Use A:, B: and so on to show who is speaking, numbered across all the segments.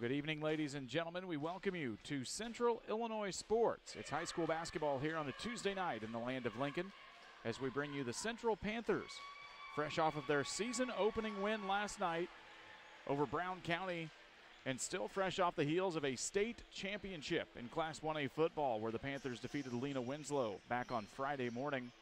A: good evening, ladies and gentlemen. We welcome you to Central Illinois Sports. It's high school basketball here on a Tuesday night in the land of Lincoln as we bring you the Central Panthers, fresh off of their season-opening win last night over Brown County and still fresh off the heels of a state championship in Class 1A football where the Panthers defeated Lena Winslow back on Friday morning.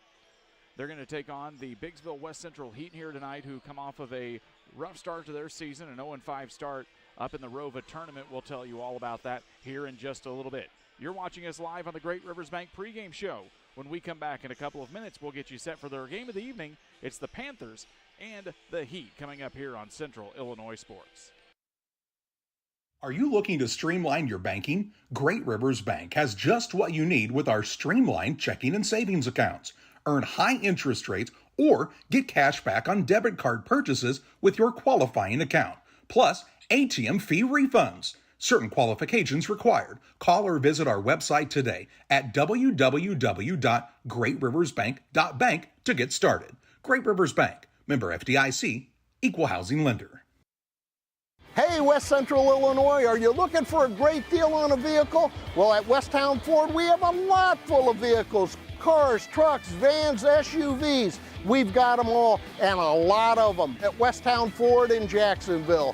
A: They're going to take on the Biggsville West Central Heat here tonight, who come off of a rough start to their season, an 0-5 start up in the ROVA tournament. We'll tell you all about that here in just a little bit. You're watching us live on the Great Rivers Bank pregame show. When we come back in a couple of minutes, we'll get you set for their game of the evening. It's the Panthers and the Heat coming up here on Central Illinois Sports.
B: Are you looking to streamline your banking? Great Rivers Bank has just what you need with our streamlined checking and savings accounts. Earn high interest rates or get cash back on debit card purchases with your qualifying account. Plus, ATM fee refunds. Certain qualifications required. Call or visit our website today at www.greatriversbank.bank to get started. Great Rivers Bank, member FDIC, equal housing lender.
C: Hey, West Central Illinois, are you looking for a great deal on a vehicle? Well, at Westtown Ford, we have a lot full of vehicles. Cars, trucks, vans, SUVs. We've got them all, and a lot of them at Westtown Ford in Jacksonville.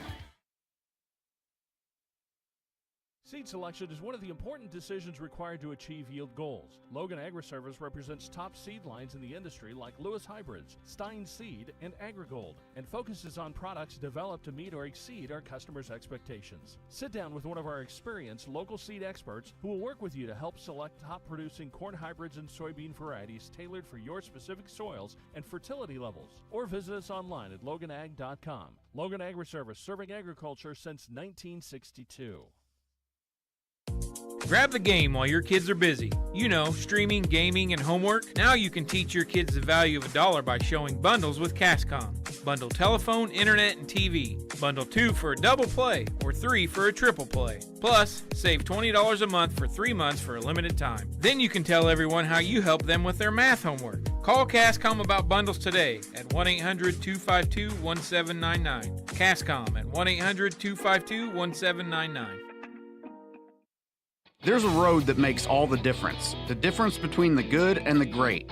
D: Seed selection is one of the important decisions required to achieve yield goals. Logan Agri-Service represents top seed lines in the industry like Lewis Hybrids, Stein Seed, and AgriGold, and focuses on products developed to meet or exceed our customers' expectations. Sit down with one of our experienced local seed experts who will work with you to help select top-producing corn hybrids and soybean varieties tailored for your specific soils and fertility levels. Or visit us online at loganag.com. Logan Agri-Service, serving agriculture since 1962.
E: Grab the game while your kids are busy. You know, streaming, gaming, and homework. Now you can teach your kids the value of $1 by showing bundles with Cascom. Bundle telephone, internet, and TV. Bundle 2 for a double play or 3 for a triple play. Plus, save $20 a month for 3 months for a limited time. Then you can tell everyone how you help them with their math homework. Call Cascom about bundles today at 1-800-252-1799. Cascom at 1-800-252-1799.
F: There's a road that makes all the difference between the good and the great.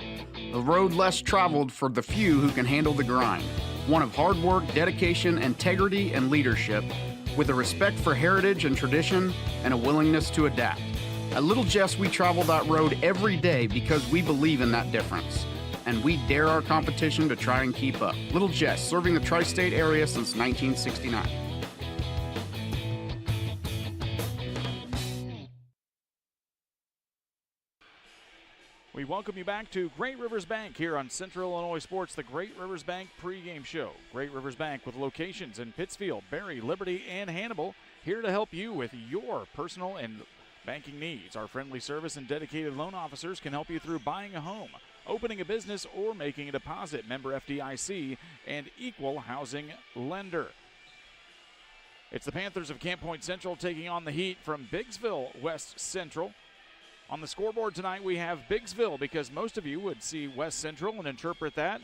F: The road less traveled for the few who can handle the grind. One of hard work, dedication, integrity, and leadership, with a respect for heritage and tradition and a willingness to adapt. At Little Jess, we travel that road every day because we believe in that difference. And we dare our competition to try and keep up. Little Jess, serving the tri-state area since 1969.
A: We welcome you back to Great Rivers Bank here on Central Illinois Sports, the Great Rivers Bank pregame show. Great Rivers Bank with locations in Pittsfield, Berry, Liberty, and Hannibal, here to help you with your personal and banking needs. Our friendly service and dedicated loan officers can help you through buying a home, opening a business, or making a deposit. Member FDIC and equal housing lender. It's the Panthers of Camp Point Central taking on the Heat from Biggsville West Central. On the scoreboard tonight, we have Biggsville because most of you would see West Central and interpret that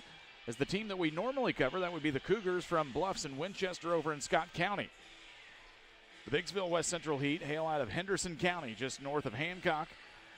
A: as the team that we normally cover. That would be the Cougars from Bluffs and Winchester over in Scott County. The Biggsville West Central Heat hail out of Henderson County, just north of Hancock.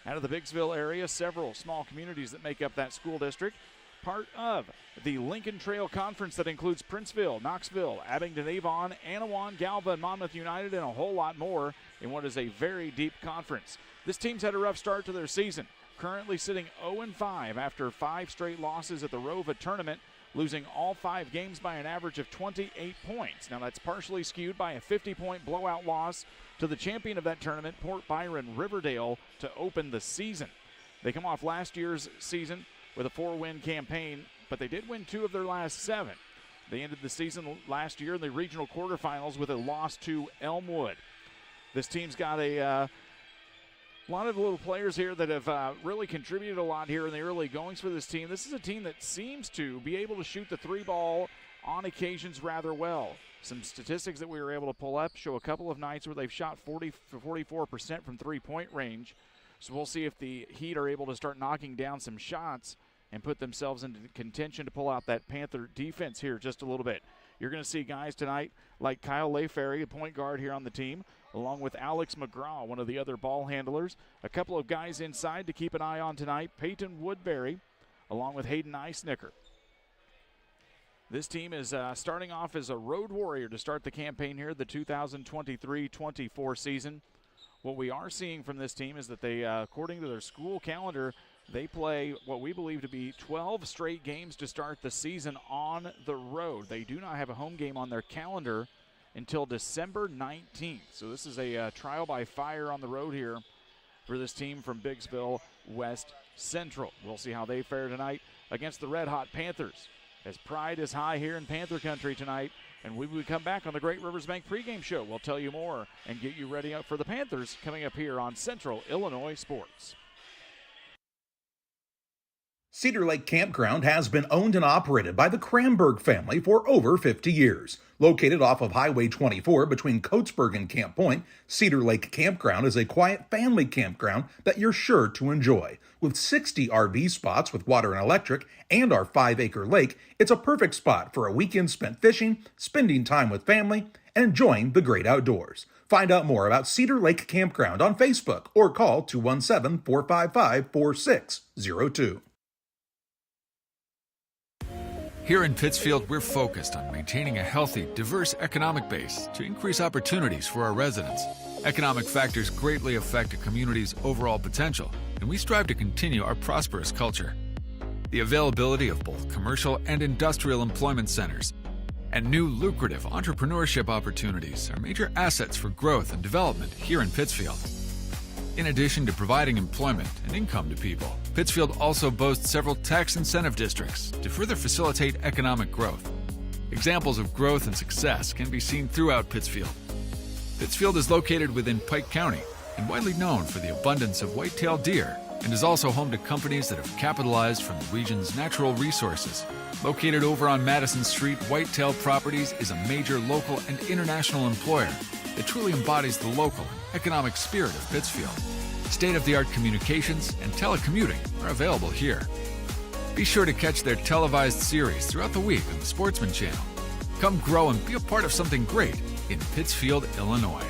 A: Out of the Biggsville area, several small communities that make up that school district. Part of the Lincoln Trail Conference that includes Princeville, Knoxville, Abingdon, Avon, Anawan, Galva, and Monmouth United, and a whole lot more in what is a very deep conference. This team's had a rough start to their season, currently sitting 0-5 after 5 straight losses at the ROVA tournament, losing all 5 games by an average of 28 points. Now that's partially skewed by a 50-point blowout loss to the champion of that tournament, Port Byron Riverdale, to open the season. They come off last year's season with a 4-win campaign, but they did win 2 of their last 7. They ended the season last year in the regional quarterfinals with a loss to Elmwood. This team's got a lot of little players here that have really contributed a lot here in the early goings for this team. This is a team that seems to be able to shoot the 3-ball on occasions rather well. Some statistics that we were able to pull up show a couple of nights where they've shot 44% from three-point range. So we'll see if the Heat are able to start knocking down some shots and put themselves into contention to pull out that Panther defense here just a little bit. You're going to see guys tonight like Kyle Layferry, a point guard here on the team, along with Alex McGraw, one of the other ball handlers. A couple of guys inside to keep an eye on tonight, Peyton Woodbury, along with Hayden Eisnicker. This team is starting off as a road warrior to start the campaign here, the 2023-24 season. What we are seeing from this team is that they, according to their school calendar, they play what we believe to be 12 straight games to start the season on the road. They do not have a home game on their calendar until December 19th. So this is a trial by fire on the road here for this team from Biggsville West Central. We'll see how they fare tonight against the Red Hot Panthers, as pride is high here in Panther Country tonight. And when we come back on the Great Rivers Bank pregame show, we'll tell you more and get you ready up for the Panthers coming up here on Central Illinois Sports.
B: Cedar Lake Campground has been owned and operated by the Kramberg family for over 50 years. Located off of Highway 24 between Coatesburg and Camp Point, Cedar Lake Campground is a quiet family campground that you're sure to enjoy. With 60 RV spots with water and electric and our 5-acre lake, it's a perfect spot for a weekend spent fishing, spending time with family, and enjoying the great outdoors. Find out more about Cedar Lake Campground on Facebook or call 217-455-4602.
G: Here in Pittsfield, we're focused on maintaining a healthy, diverse economic base to increase opportunities for our residents. Economic factors greatly affect a community's overall potential, and we strive to continue our prosperous culture. The availability of both commercial and industrial employment centers and new lucrative entrepreneurship opportunities are major assets for growth and development here in Pittsfield. In addition to providing employment and income to people, Pittsfield also boasts several tax incentive districts to further facilitate economic growth. Examples of growth and success can be seen throughout Pittsfield. Pittsfield is located within Pike County and widely known for the abundance of white-tailed deer, and is also home to companies that have capitalized from the region's natural resources. Located over on Madison Street, Whitetail Properties is a major local and international employer that truly embodies the local and economic spirit of Pittsfield. State-of-the-art communications and telecommuting are available here. Be sure to catch their televised series throughout the week on the Sportsman Channel. Come grow and be a part of something great in Pittsfield, Illinois.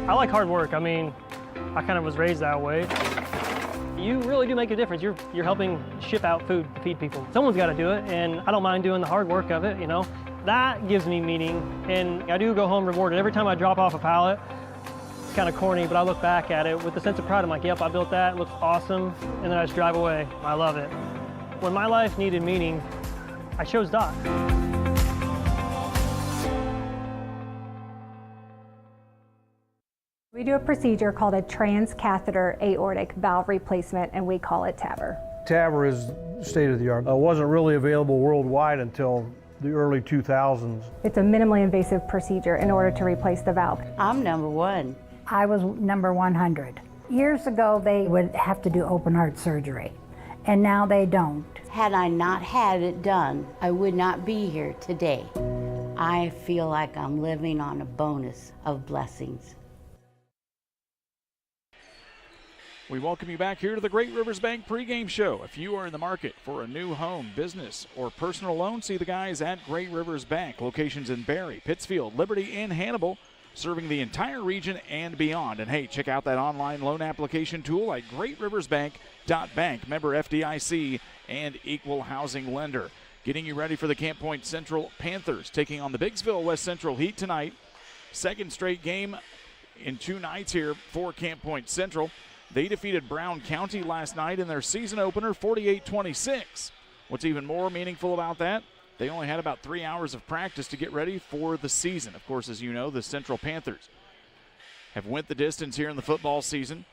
H: I like hard work. I mean, I kind of was raised that way. You really do make a difference. You're helping ship out food to feed people. Someone's got to do it, and I don't mind doing the hard work of it, you know. That gives me meaning, and I do go home rewarded. Every time I drop off a pallet, it's kind of corny, but I look back at it with a sense of pride. I'm like, yep, I built that, it looks awesome, and then I just drive away. I love it. When my life needed meaning, I chose Doc.
I: We do a procedure called a transcatheter aortic valve replacement, and we call it TAVR.
J: TAVR is state-of-the-art. It wasn't really available worldwide until the early 2000s.
I: It's a minimally invasive procedure in order to replace the valve.
K: I'm number 1.
L: I was number 100. Years ago, they would have to do open heart surgery, and now they don't.
K: Had I not had it done, I would not be here today. I feel like I'm living on a bonus of blessings.
A: We welcome you back here to the Great Rivers Bank pregame show. If you are in the market for a new home, business, or personal loan, see the guys at Great Rivers Bank. Locations in Barry, Pittsfield, Liberty, and Hannibal, serving the entire region and beyond. And hey, check out that online loan application tool at greatriversbank.bank. Member FDIC and equal housing lender. Getting you ready for the Camp Point Central Panthers taking on the Biggsville West Central Heat tonight. Second straight game in 2 nights here for Camp Point Central. They defeated Brown County last night in their season opener, 48-26. What's even more meaningful about that, they only had about 3 hours of practice to get ready for the season. Of course, as you know, the Central Panthers have went the distance here in the football season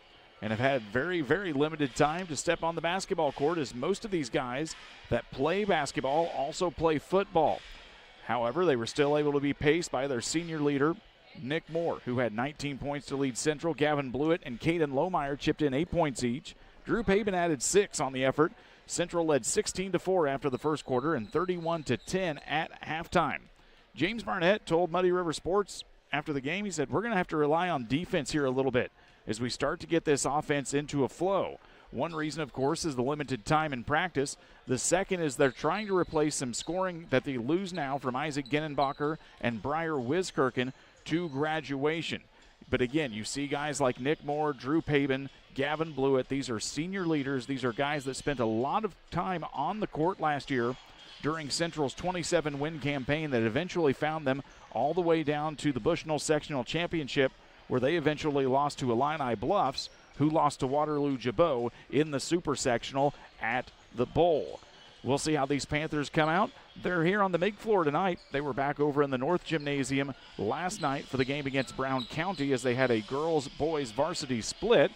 A: and have had very, very limited time to step on the basketball court, as most of these guys that play basketball also play football. However, they were still able to be paced by their senior leader, Nick Moore, who had 19 points to lead Central. Gavin Blewett and Caden Lohmeyer chipped in 8 points each. Drew Paben added 6 on the effort. Central led 16-4 after the first quarter and 31-10 at halftime. James Barnett told Muddy River Sports after the game, he said, we're going to have to rely on defense here a little bit as we start to get this offense into a flow. One reason, of course, is the limited time in practice. The second is they're trying to replace some scoring that they lose now from Isaac Genenbacher and Briar Wiskirchen to graduation. But again, you see guys like Nick Moore, Drew Pabin, Gavin Blewett. These are senior leaders. These are guys that spent a lot of time on the court last year during Central's 27-win campaign that eventually found them all the way down to the Bushnell Sectional Championship, where they eventually lost to Illini Bluffs, who lost to Waterloo Jabot in the Super Sectional at the Bowl. We'll see how these Panthers come out. They're here on the MIG floor tonight. They were back over in the North Gymnasium last night for the game against Brown County as they had a girls-boys varsity split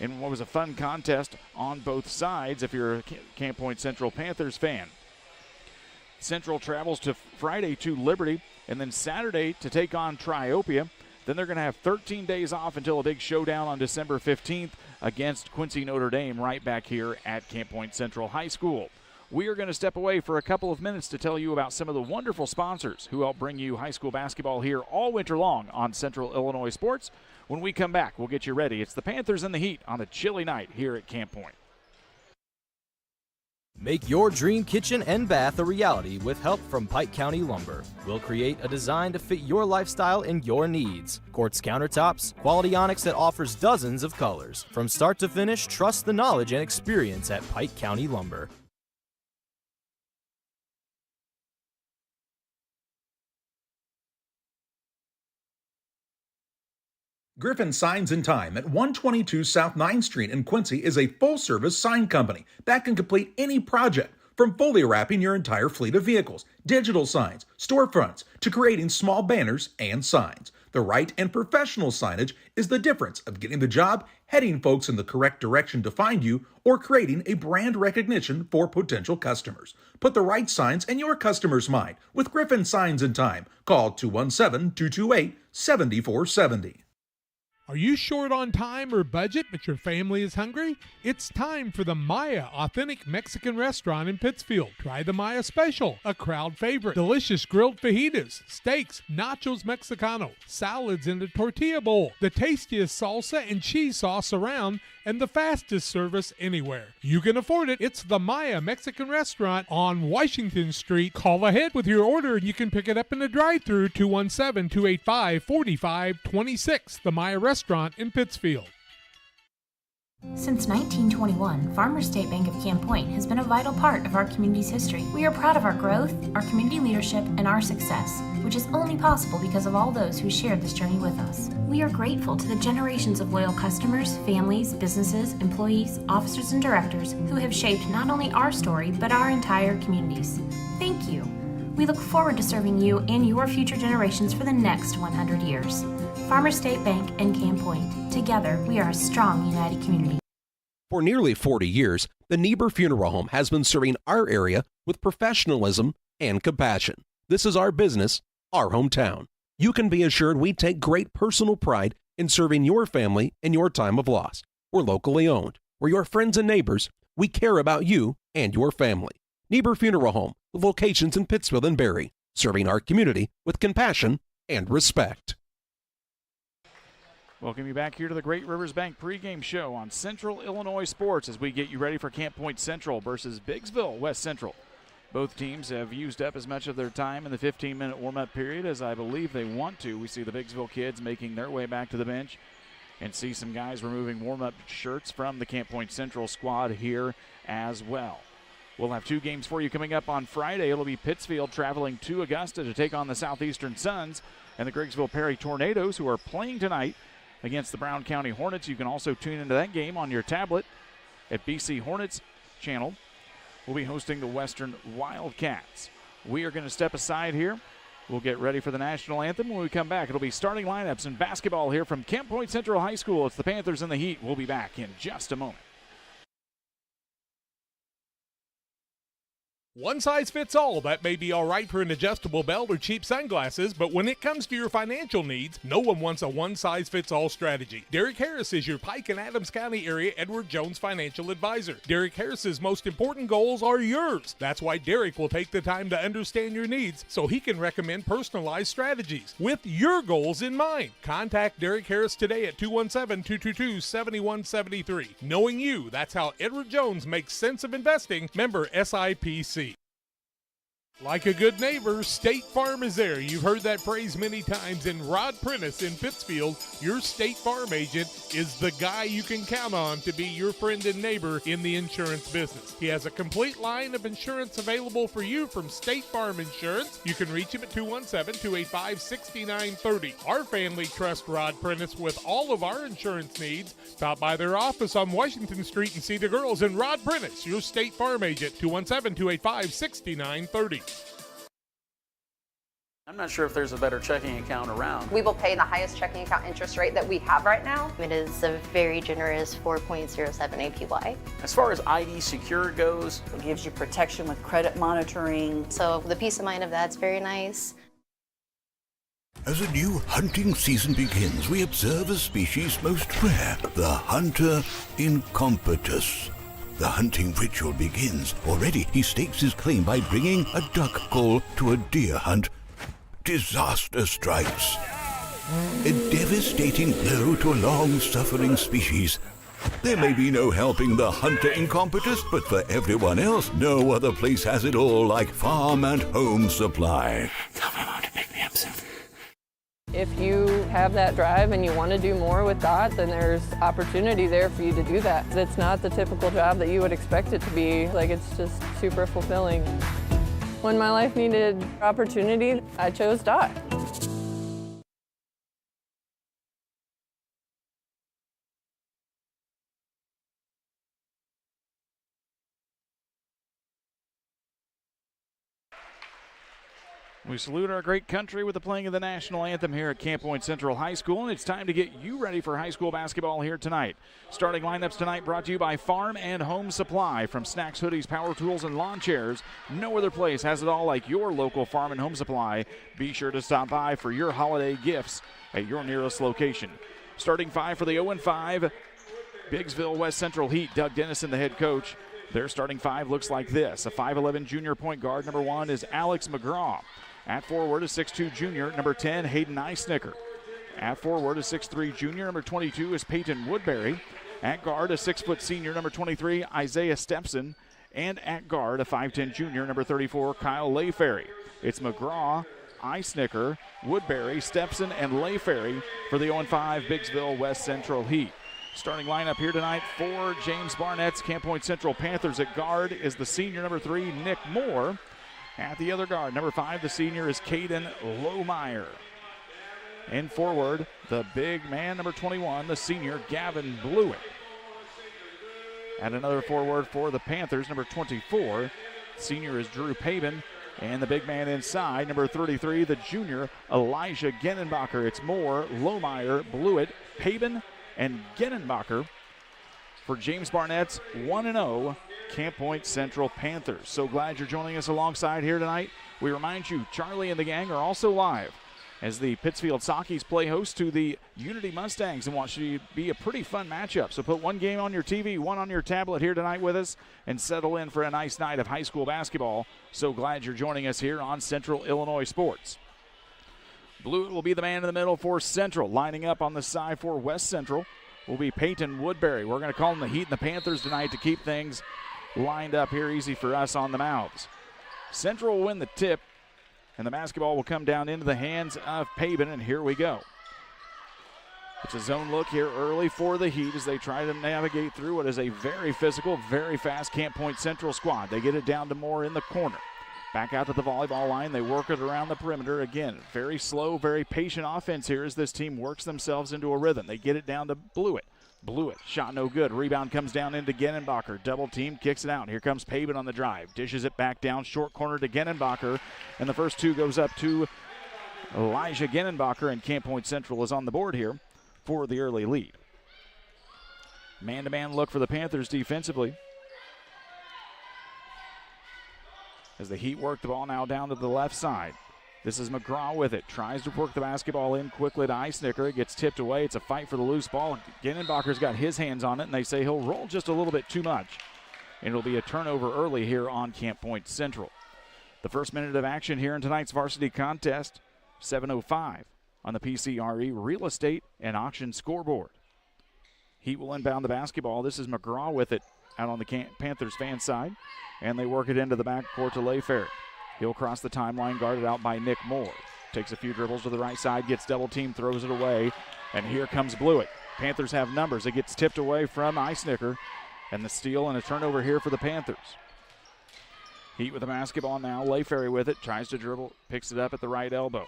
A: in what was a fun contest on both sides if you're a Camp Point Central Panthers fan. Central travels to Friday to Liberty and then Saturday to take on Triopia. Then they're going to have 13 days off until a big showdown on December 15th against Quincy Notre Dame right back here at Camp Point Central High School. We are going to step away for a couple of minutes to tell you about some of the wonderful sponsors who help bring you high school basketball here all winter long on Central Illinois Sports. When we come back, we'll get you ready. It's the Panthers and the Heat on a chilly night here at Camp Point.
M: Make your dream kitchen and bath a reality with help from Pike County Lumber. We'll create a design to fit your lifestyle and your needs. Quartz countertops, quality onyx that offers dozens of colors. From start to finish, trust the knowledge and experience at Pike County Lumber.
B: Griffin Signs and Time at 122 South 9th Street in Quincy is a full-service sign company that can complete any project, from fully wrapping your entire fleet of vehicles, digital signs, storefronts, to creating small banners and signs. The right and professional signage is the difference of getting the job, heading folks in the correct direction to find you, or creating a brand recognition for potential customers. Put the right signs in your customer's mind with Griffin Signs and Time. Call 217-228-7470.
N: Are you short on time or budget, but your family is hungry? It's time for the Maya Authentic Mexican Restaurant in Pittsfield. Try the Maya Special, a crowd favorite. Delicious grilled fajitas, steaks, nachos mexicano, salads in a tortilla bowl, the tastiest salsa and cheese sauce around, and the fastest service anywhere. You can afford it. It's the Maya Mexican Restaurant on Washington Street. Call ahead with your order and you can pick it up in the drive-thru, 217-285-4526. The Maya Restaurant in Pittsfield.
O: Since 1921, Farmers State Bank of Camp Point has been a vital part of our community's history. We are proud of our growth, our community leadership, and our success, which is only possible because of all those who shared this journey with us. We are grateful to the generations of loyal customers, families, businesses, employees, officers, and directors who have shaped not only our story, but our entire communities. Thank you. We look forward to serving you and your future generations for the next 100 years. Farmers State Bank and Camp Point. Together, we are a strong, united community.
P: For nearly 40 years, the Niebuhr Funeral Home has been serving our area with professionalism and compassion. This is our business, our hometown. You can be assured we take great personal pride in serving your family in your time of loss. We're locally owned. We're your friends and neighbors. We care about you and your family. Niebuhr Funeral Home, with locations in Pittsfield and Barry, serving our community with compassion and respect.
A: Welcome you back here to the Great Rivers Bank pregame show on Central Illinois Sports as we get you ready for Camp Point Central versus Biggsville West Central. Both teams have used up as much of their time in the 15-minute warm-up period as I believe they want to. We see the Biggsville kids making their way back to the bench and see some guys removing warm-up shirts from the Camp Point Central squad here as well. We'll have two games for you coming up on Friday. It'll be Pittsfield traveling to Augusta to take on the Southeastern Suns and the Griggsville Perry Tornadoes, who are playing tonight against the Brown County Hornets. You can also tune into that game on your tablet at BC Hornets channel. We'll be hosting the Western Wildcats. We are going to step aside here. We'll get ready for the national anthem. When we come back, it'll be starting lineups in basketball here from Camp Point Central High School. It's the Panthers and the Heat. We'll be back in just a moment.
N: One size fits all. That may be all right for an adjustable belt or cheap sunglasses, but when it comes to your financial needs, no one wants a one-size-fits-all strategy. Derek Harris is your Pike and Adams County area Edward Jones financial advisor. Derek Harris's most important goals are yours. That's why Derek will take the time to understand your needs so he can recommend personalized strategies with your goals in mind. Contact Derek Harris today at 217-222-7173. Knowing you, that's how Edward Jones makes sense of investing. Member SIPC. Like a good neighbor, State Farm is there. You've heard that phrase many times, and Rod Prentice in Pittsfield, your State Farm agent, is the guy you can count on to be your friend and neighbor in the insurance business. He has a complete line of insurance available for you from State Farm Insurance. You can reach him at 217-285-6930. Our family trusts Rod Prentice with all of our insurance needs. Stop by their office on Washington Street and see the girls. And Rod Prentice, your State Farm agent, 217-285-6930.
Q: I'm not sure if there's a better checking account around.
R: We will pay the highest checking account interest rate that we have right now.
S: It is a very generous 4.07 APY.
Q: As far as ID Secure goes,
T: it gives you protection with credit monitoring.
S: So the peace of mind of that's very nice.
U: As a new hunting season begins, we observe a species most rare, the hunter incompetus. The hunting ritual begins. Already he stakes his claim by bringing a duck call to a deer hunt. Disaster strikes. A devastating blow to a long-suffering species. There may be no helping the hunter incompetus, but for everyone else, no other place has it all like Farm and Home Supply.
V: Tell my mom to pick me up soon.
W: If you have that drive and you want to do more with that, then there's opportunity there for you to do that. It's not the typical job that you would expect it to be. Like, it's just super fulfilling. When my life needed opportunity, I chose DOT.
A: We salute our great country with the playing of the national anthem here at Camp Point Central High School, and it's time to get you ready for high school basketball here tonight. Starting lineups tonight brought to you by Farm and Home Supply. From snacks, hoodies, power tools, and lawn chairs, no other place has it all like your local Farm and Home Supply. Be sure to stop by for your holiday gifts at your nearest location. Starting five for the 0-5 Biggsville West Central Heat. Doug Dennison, the head coach. Their starting five looks like this. A 5'11 junior point guard. Number 1 is Alex McGraw. At forward, a 6'2 junior, number 10, Hayden Eisnicker. At forward, a 6'3 junior, number 22 is Peyton Woodbury. At guard, a 6' senior, number 23, Isaiah Stepson. And at guard, a 5'10 junior, number 34, Kyle Layferry. It's McGraw, Eisnicker, Woodbury, Stepson, and Layferry for the 0-5 Biggsville West Central Heat. Starting lineup here tonight for James Barnett's Camp Point Central Panthers. At guard is the senior, number 3, Nick Moore. At the other guard, number 5, the senior is Caden Lohmeyer. And forward, the big man, number 21, the senior, Gavin Blewett. At another forward for the Panthers, number 24, senior is Drew Pabin. And the big man inside, number 33, the junior, Elijah Genenbacher. It's Moore, Lohmeyer, Blewett, Pabin, and Genenbacher for James Barnett's 1-0 Camp Point Central Panthers. So glad you're joining us alongside here tonight. We remind you, Charlie and the gang are also live as the Pittsfield Sockies play host to the Unity Mustangs, and want you to be a pretty fun matchup. So put one game on your TV, one on your tablet here tonight with us, and settle in for a nice night of high school basketball. So glad you're joining us here on Central Illinois Sports. Blewett will be the man in the middle for Central. Lining up on the side for West Central will be Peyton Woodbury. We're going to call them the Heat and the Panthers tonight to keep things lined up here easy for us on the mouths. Central will win the tip, and the basketball will come down into the hands of Pabin, and here we go. It's a zone look here early for the Heat as they try to navigate through what is a very physical, very fast Camp Point Central squad. They get it down to Moore in the corner. Back out to the volleyball line. They work it around the perimeter. Again, very slow, very patient offense here as this team works themselves into a rhythm. They get it down to Blewett. Blewett, shot no good. Rebound comes down into Genenbacher. Double team, kicks it out. Here comes Pabin on the drive. Dishes it back down, short corner to Genenbacher. And the first two goes up to Elijah Genenbacher, and Camp Point Central is on the board here for the early lead. Man-to-man look for the Panthers defensively. as the Heat work the ball now down to the left side. This is McGraw with it. Tries to work the basketball in quickly to Eisnicker. It gets tipped away. It's a fight for the loose ball. Genenbacher's got his hands on it, and they say he'll roll just a little bit too much. And it'll be a turnover early here on Camp Point Central. The first minute of action here in tonight's varsity contest, 7:05 on the PCRE Real Estate and Auction scoreboard. Heat will inbound the basketball. This is McGraw with it out on the Panthers fan side, and they work it into the backcourt to Layfair. He'll cross the timeline, guarded out by Nick Moore. Takes a few dribbles to the right side, gets double teamed, throws it away, and here comes Blewett. Panthers have numbers. It gets tipped away from Eisnicker, and the steal and a turnover here for the Panthers. Heat with the basketball now. Layfair with it, tries to dribble, picks it up at the right elbow.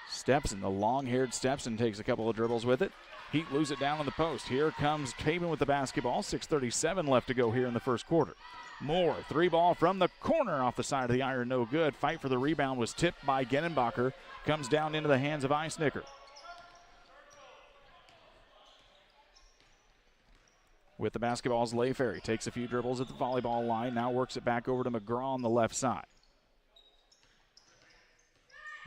A: Stepson, the long-haired Stepson, takes a couple of dribbles with it. Heat lose it down on the post. Here comes Pavin with the basketball. 6:37 left to go here in the first quarter. Moore, three ball from the corner off the side of the iron, no good. Fight for the rebound was tipped by Genenbacher. Comes down into the hands of Eisnicker. With the basketball's Layfair. He takes a few dribbles at the volleyball line. Now works it back over to McGraw on the left side.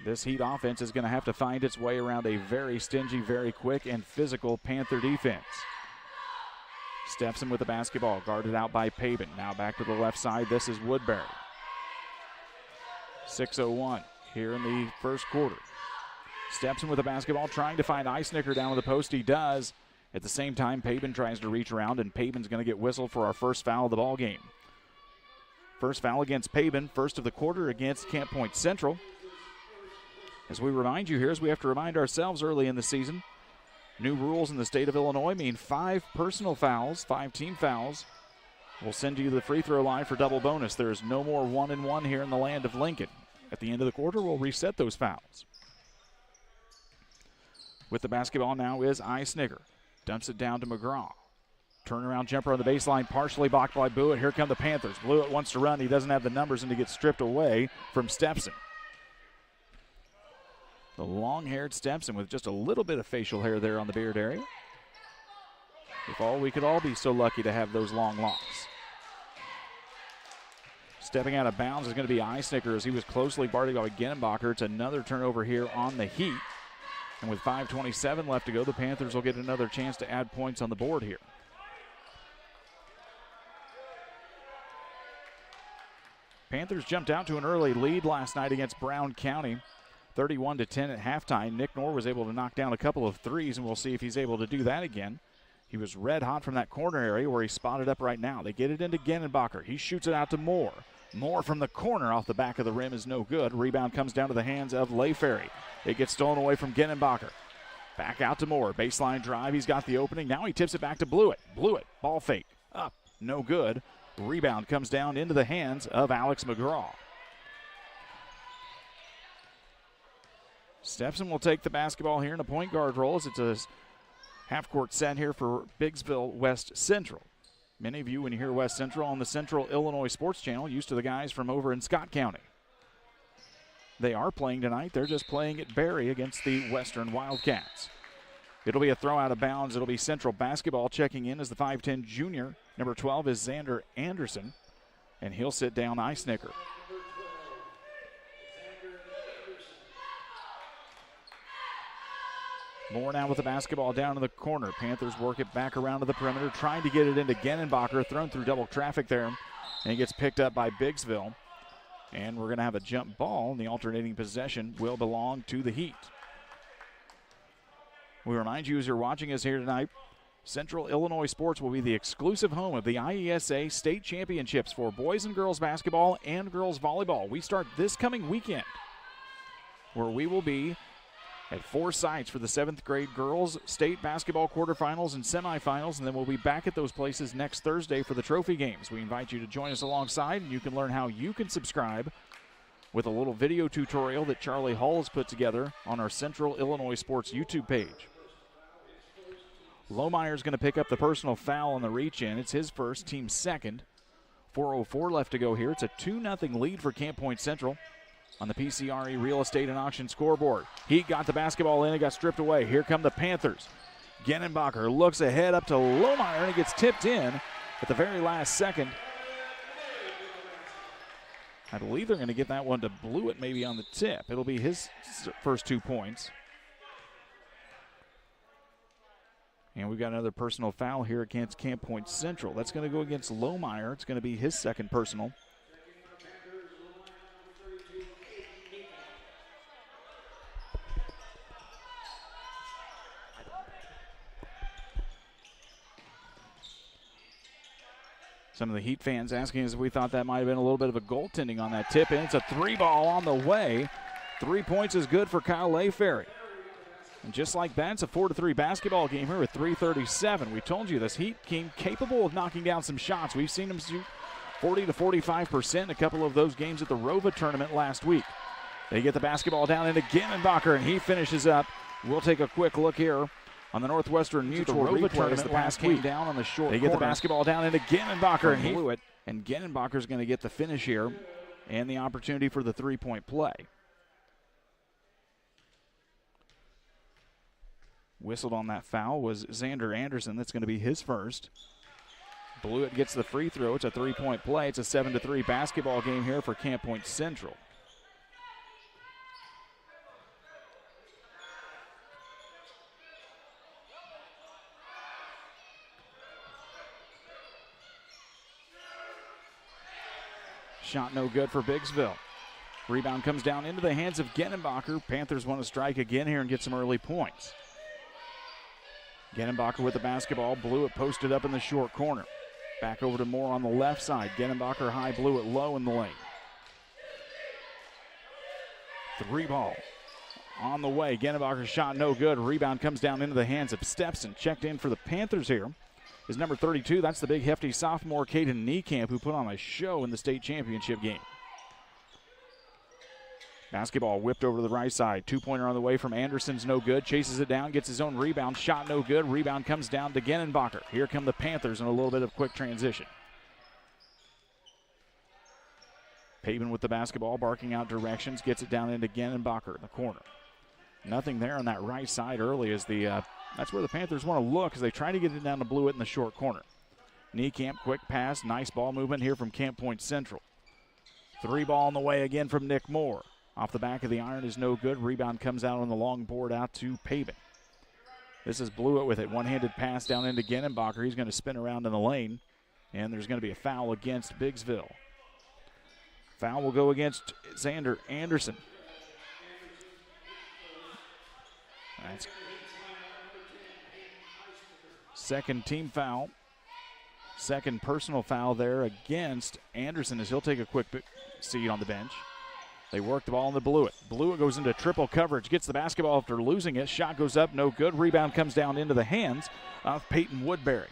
A: This Heat offense is going to have to find its way around a very stingy, very quick, and physical Panther defense. Stepson with the basketball, guarded out by Pavin. Now back to the left side. This is Woodbury. 6:01 here in the first quarter. Stepson with the basketball, trying to find Eisnicker down to the post. He does. At the same time, Pavin tries to reach around, and Pavin's going to get whistled for our first foul of the ball game. First foul against Pavin, first of the quarter against Camp Point Central. As we remind you here, as we have to remind ourselves early in the season, new rules in the state of Illinois mean 5 personal fouls, 5 team fouls will send you to the free throw line for double bonus. There is no more 1-and-1 here in the land of Lincoln. At the end of the quarter, we'll reset those fouls. With the basketball now is Eisnicker. Dumps it down to McGraw. Turnaround jumper on the baseline, partially blocked by Blewett. Here come the Panthers. Blewett wants to run. He doesn't have the numbers, and he gets stripped away from Stepson. The long-haired Stepson with just a little bit of facial hair there on the beard area. We could all be so lucky to have those long locks. Stepping out of bounds is going to be Eisnicker as he was closely guarded by Genenbacher. It's another turnover here on the Heat. And with 5:27 left to go, the Panthers will get another chance to add points on the board here. Panthers jumped out to an early lead last night against Brown County. 31-10 at halftime. Nick Knorr was able to knock down a couple of threes, and we'll see if he's able to do that again. He was red hot from that corner area where he's spotted up right now. They get it into Genenbacher. He shoots it out to Moore. Moore from the corner off the back of the rim is no good. Rebound comes down to the hands of Layfair. It gets stolen away from Genenbacher. Back out to Moore. Baseline drive. He's got the opening. Now he tips it back to Blewett. Blewett, ball fake. Up. No good. Rebound comes down into the hands of Alex McGraw. Stepson will take the basketball here in a point guard role as it's a half-court set here for Biggsville West Central. Many of you, when you hear West Central on the Central Illinois Sports Channel, used to the guys from over in Scott County. They are playing tonight. They're just playing at Berry against the Western Wildcats. It'll be a throw out of bounds. It'll be Central basketball. Checking in as the 5'10 junior. Number 12 is Xander Anderson, and he'll sit down Eisnicker. Moore now with the basketball down in the corner. Panthers work it back around to the perimeter, trying to get it into Genenbacher, thrown through double traffic there, and he gets picked up by Biggsville. And we're going to have a jump ball, and the alternating possession will belong to the Heat. We remind you as you're watching us here tonight, Central Illinois Sports will be the exclusive home of the IESA State Championships for boys and girls basketball and girls volleyball. We start this coming weekend, where we will be at 4 sites for the 7th grade girls state basketball quarterfinals and semifinals, and then we'll be back at those places next Thursday for the trophy games. We invite you to join us alongside, and you can learn how you can subscribe with a little video tutorial that Charlie Hall has put together on our Central Illinois Sports YouTube page. Lohmeyer's going to pick up the personal foul on the reach-in. It's his first, team's second. 4:04 left to go here. It's a 2-0 lead for Camp Point Central on the PCRE Real Estate and Auction scoreboard. He got the basketball in. It got stripped away. Here come the Panthers. Genenbacher looks ahead up to Lohmeyer, and it gets tipped in at the very last second. I believe they're going to get that one to Blewett maybe on the tip. It'll be his first 2 points. And we've got another personal foul here against Camp Point Central. That's going to go against Lohmeyer. It's going to be his second personal. Some of the Heat fans asking us if we thought that might have been a little bit of a goaltending on that tip, and it's a 3-ball on the way. 3 points is good for Kyle Layferry. And just like that, it's a 4-3 basketball game here with 3:37. We told you this Heat team capable of knocking down some shots. We've seen them shoot 40 to 45% a couple of those games at the Rova tournament last week. They get the basketball down into Ginnenbacher, and he finishes up. We'll take a quick look here on the Northwestern Mutual Rova tournament. The pass came down on the short. They get the basketball down into Ginnenbacher, and he blew it. And Ginnenbacher's going to get the finish here and the opportunity for the 3-point play. Whistled on that foul was Xander Anderson. That's going to be his first. Blewett gets the free throw. It's a 3-point play. It's a 7-3 basketball game here for Camp Point Central. Shot no good for Biggsville. Rebound comes down into the hands of Ginnenbacher. Panthers want to strike again here and get some early points. Ginnenbacher with the basketball. Blewett posted up in the short corner. Back over to Moore on the left side. Ginnenbacher high, Blewett low in the lane. 3-ball on the way. Ginnenbacher's shot no good. Rebound comes down into the hands of Stepson. Checked in for the Panthers here is number 32. That's the big hefty sophomore Caden Niekamp, who put on a show in the state championship game. Basketball whipped over to the right side. 2-pointer on the way from Anderson's no good. Chases it down, gets his own rebound. Shot no good. Rebound comes down to Ginnenbacher. Here come the Panthers in a little bit of quick transition. Pavin with the basketball, barking out directions. Gets it down into Ginnenbacher in the corner. Nothing there on that right side early as that's where the Panthers want to look as they try to get it down to Blewett in the short corner. Niekamp, quick pass. Nice ball movement here from Camp Point Central. 3-ball on the way again from Nick Moore. Off the back of the iron is no good. Rebound comes out on the long board out to Pavin. This is Blewett with it. One-handed pass down into Ginnenbacher. He's going to spin around in the lane, and there's going to be a foul against Biggsville. Foul will go against Xander Anderson. That's second team foul. Second personal foul there against Anderson as he'll take a quick seat on the bench. They work the ball into Blewett. Blewett goes into triple coverage, gets the basketball after losing it. Shot goes up, no good. Rebound comes down into the hands of Peyton Woodbury.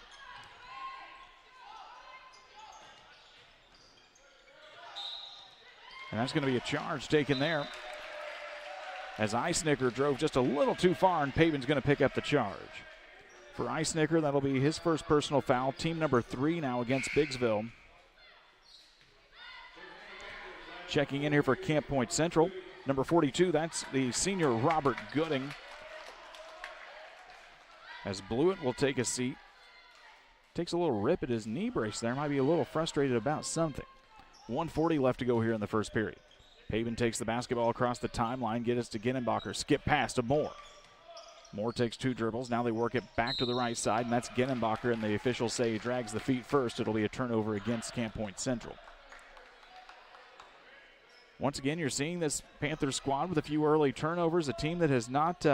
A: And that's going to be a charge taken there as Eisnicker drove just a little too far, and Pavin's going to pick up the charge. For Eisnicker, that'll be his first personal foul. Team number 3 now against Biggsville. Checking in here for Camp Point Central. Number 42, that's the senior Robert Gooding. As Blewett will take a seat. Takes a little rip at his knee brace there. Might be a little frustrated about something. 1:40 left to go here in the first period. Pavin takes the basketball across the timeline. Get us to Ginnenbacher. Skip pass to Moore. Moore takes 2 dribbles. Now they work it back to the right side, and that's Ginnenbacher, and the officials say he drags the feet first. It'll be a turnover against Camp Point Central. Once again, you're seeing this Panthers squad with a few early turnovers, a team that has not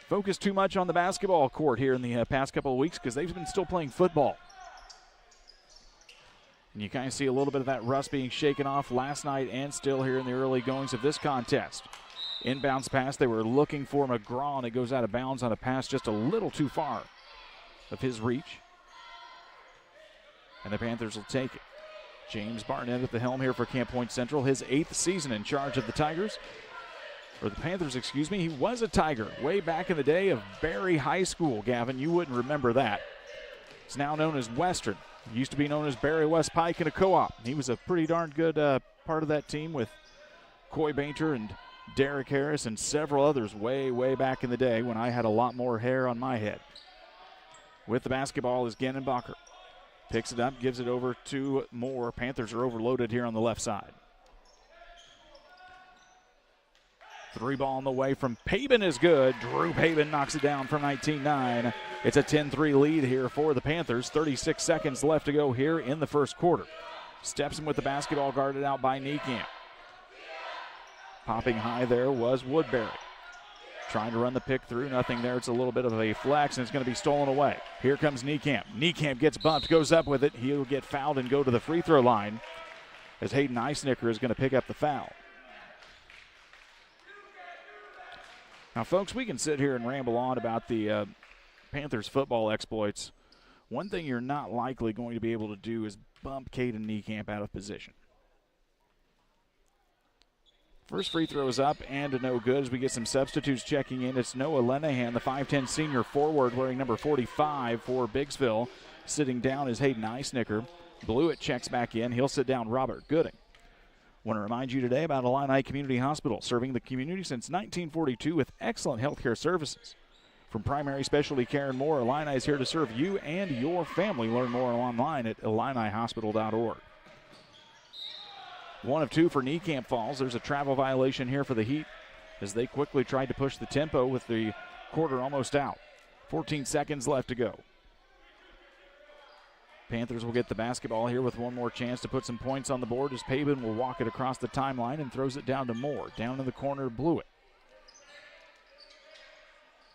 A: focused too much on the basketball court here in the past couple of weeks because they've been still playing football. And you kind of see a little bit of that rust being shaken off last night and still here in the early goings of this contest. Inbounds pass, they were looking for McGraw, and it goes out of bounds on a pass just a little too far of his reach. And the Panthers will take it. James Barnett at the helm here for Camp Point Central, his 8th season in charge of the Tigers. Or the Panthers, excuse me. He was a Tiger way back in the day of Barry High School, Gavin. You wouldn't remember that. It's now known as Western. It used to be known as Barry West Pike and a co-op. He was a pretty darn good part of that team with Coy Bainter and Derek Harris and several others way, way back in the day when I had a lot more hair on my head. With the basketball is Ginnenbacher. Picks it up, gives it over to Moore. Panthers are overloaded here on the left side. 3 ball on the way from Paben is good. Drew Paben knocks it down from 19-9. It's a 10-3 lead here for the Panthers. 36 seconds left to go here in the first quarter. Stepson with the basketball guarded out by Niekamp. Popping high there was Woodbury. Trying to run the pick through, nothing there. It's a little bit of a flex, and it's going to be stolen away. Here comes Niekamp. Niekamp gets bumped, goes up with it. He'll get fouled and go to the free throw line as Hayden Eisnicker is going to pick up the foul. Now, folks, we can sit here and ramble on about the Panthers football exploits. One thing you're not likely going to be able to do is bump Caden Niekamp out of position. First free throw is up and a no good as we get some substitutes checking in. It's Noah Lenahan, the 5'10 senior forward wearing number 45 for Biggsville. Sitting down is Hayden Eisnicker. Blewett checks back in. He'll sit down Robert Gooding. Want to remind you today about Illini Community Hospital, serving the community since 1942 with excellent healthcare services. From primary specialty care and more, Illini is here to serve you and your family. Learn more online at IlliniHospital.org. 1 of 2 for Niekamp falls. There's a travel violation here for the Heat as they quickly tried to push the tempo with the quarter almost out. 14 seconds left to go. Panthers will get the basketball here with one more chance to put some points on the board as Paben will walk it across the timeline and throws it down to Moore. Down in the corner, Blewett.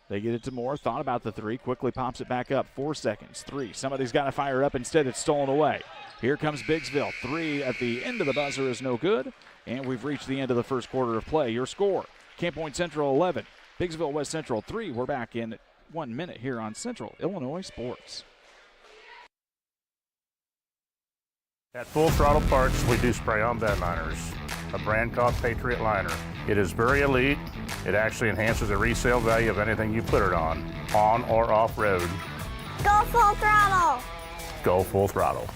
A: They get it to Moore, thought about the 3, quickly pops it back up. 4 seconds, 3. Somebody's got to fire up. Instead, it's stolen away. Here comes Biggsville. 3 at the end of the buzzer is no good. And we've reached the end of the first quarter of play. Your score, Camp Point Central 11, Biggsville West Central 3. We're back in 1 minute here on Central Illinois Sports.
C: At Full Throttle Parts, we do spray-on bed liners, a brand called Patriot Liner. It is very elite. It actually enhances the resale value of anything you put it on or off-road.
D: Go Full Throttle!
C: Go Full Throttle.